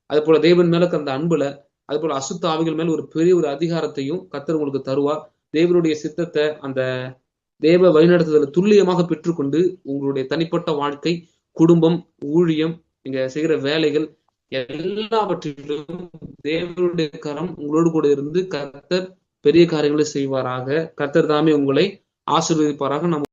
அது போல தேவன் மேல அந்த அன்புல, அது போல அசுத்த ஆவிகள் மேல ஒரு பெரிய ஒரு அதிகாரத்தையும் கர்த்தர் உங்களுக்கு தருவார். தேவனுடைய சித்தத்தை, அந்த தேவ வழிநடத்துதலை துல்லியமாக பெற்றுக்கொண்டு உங்களுடைய தனிப்பட்ட வாழ்க்கை, குடும்பம், ஊழியம், நீங்க செய்கிற வேலைகள் எல்லாவற்றிலும் தேவனுடைய கரம் உங்களோடு கூட இருந்து கர்த்தர் பெரிய காரியங்களை செய்வாராக. கர்த்தர் தாமே உங்களை ஆசீர்வதிப்பாராக. நம்ம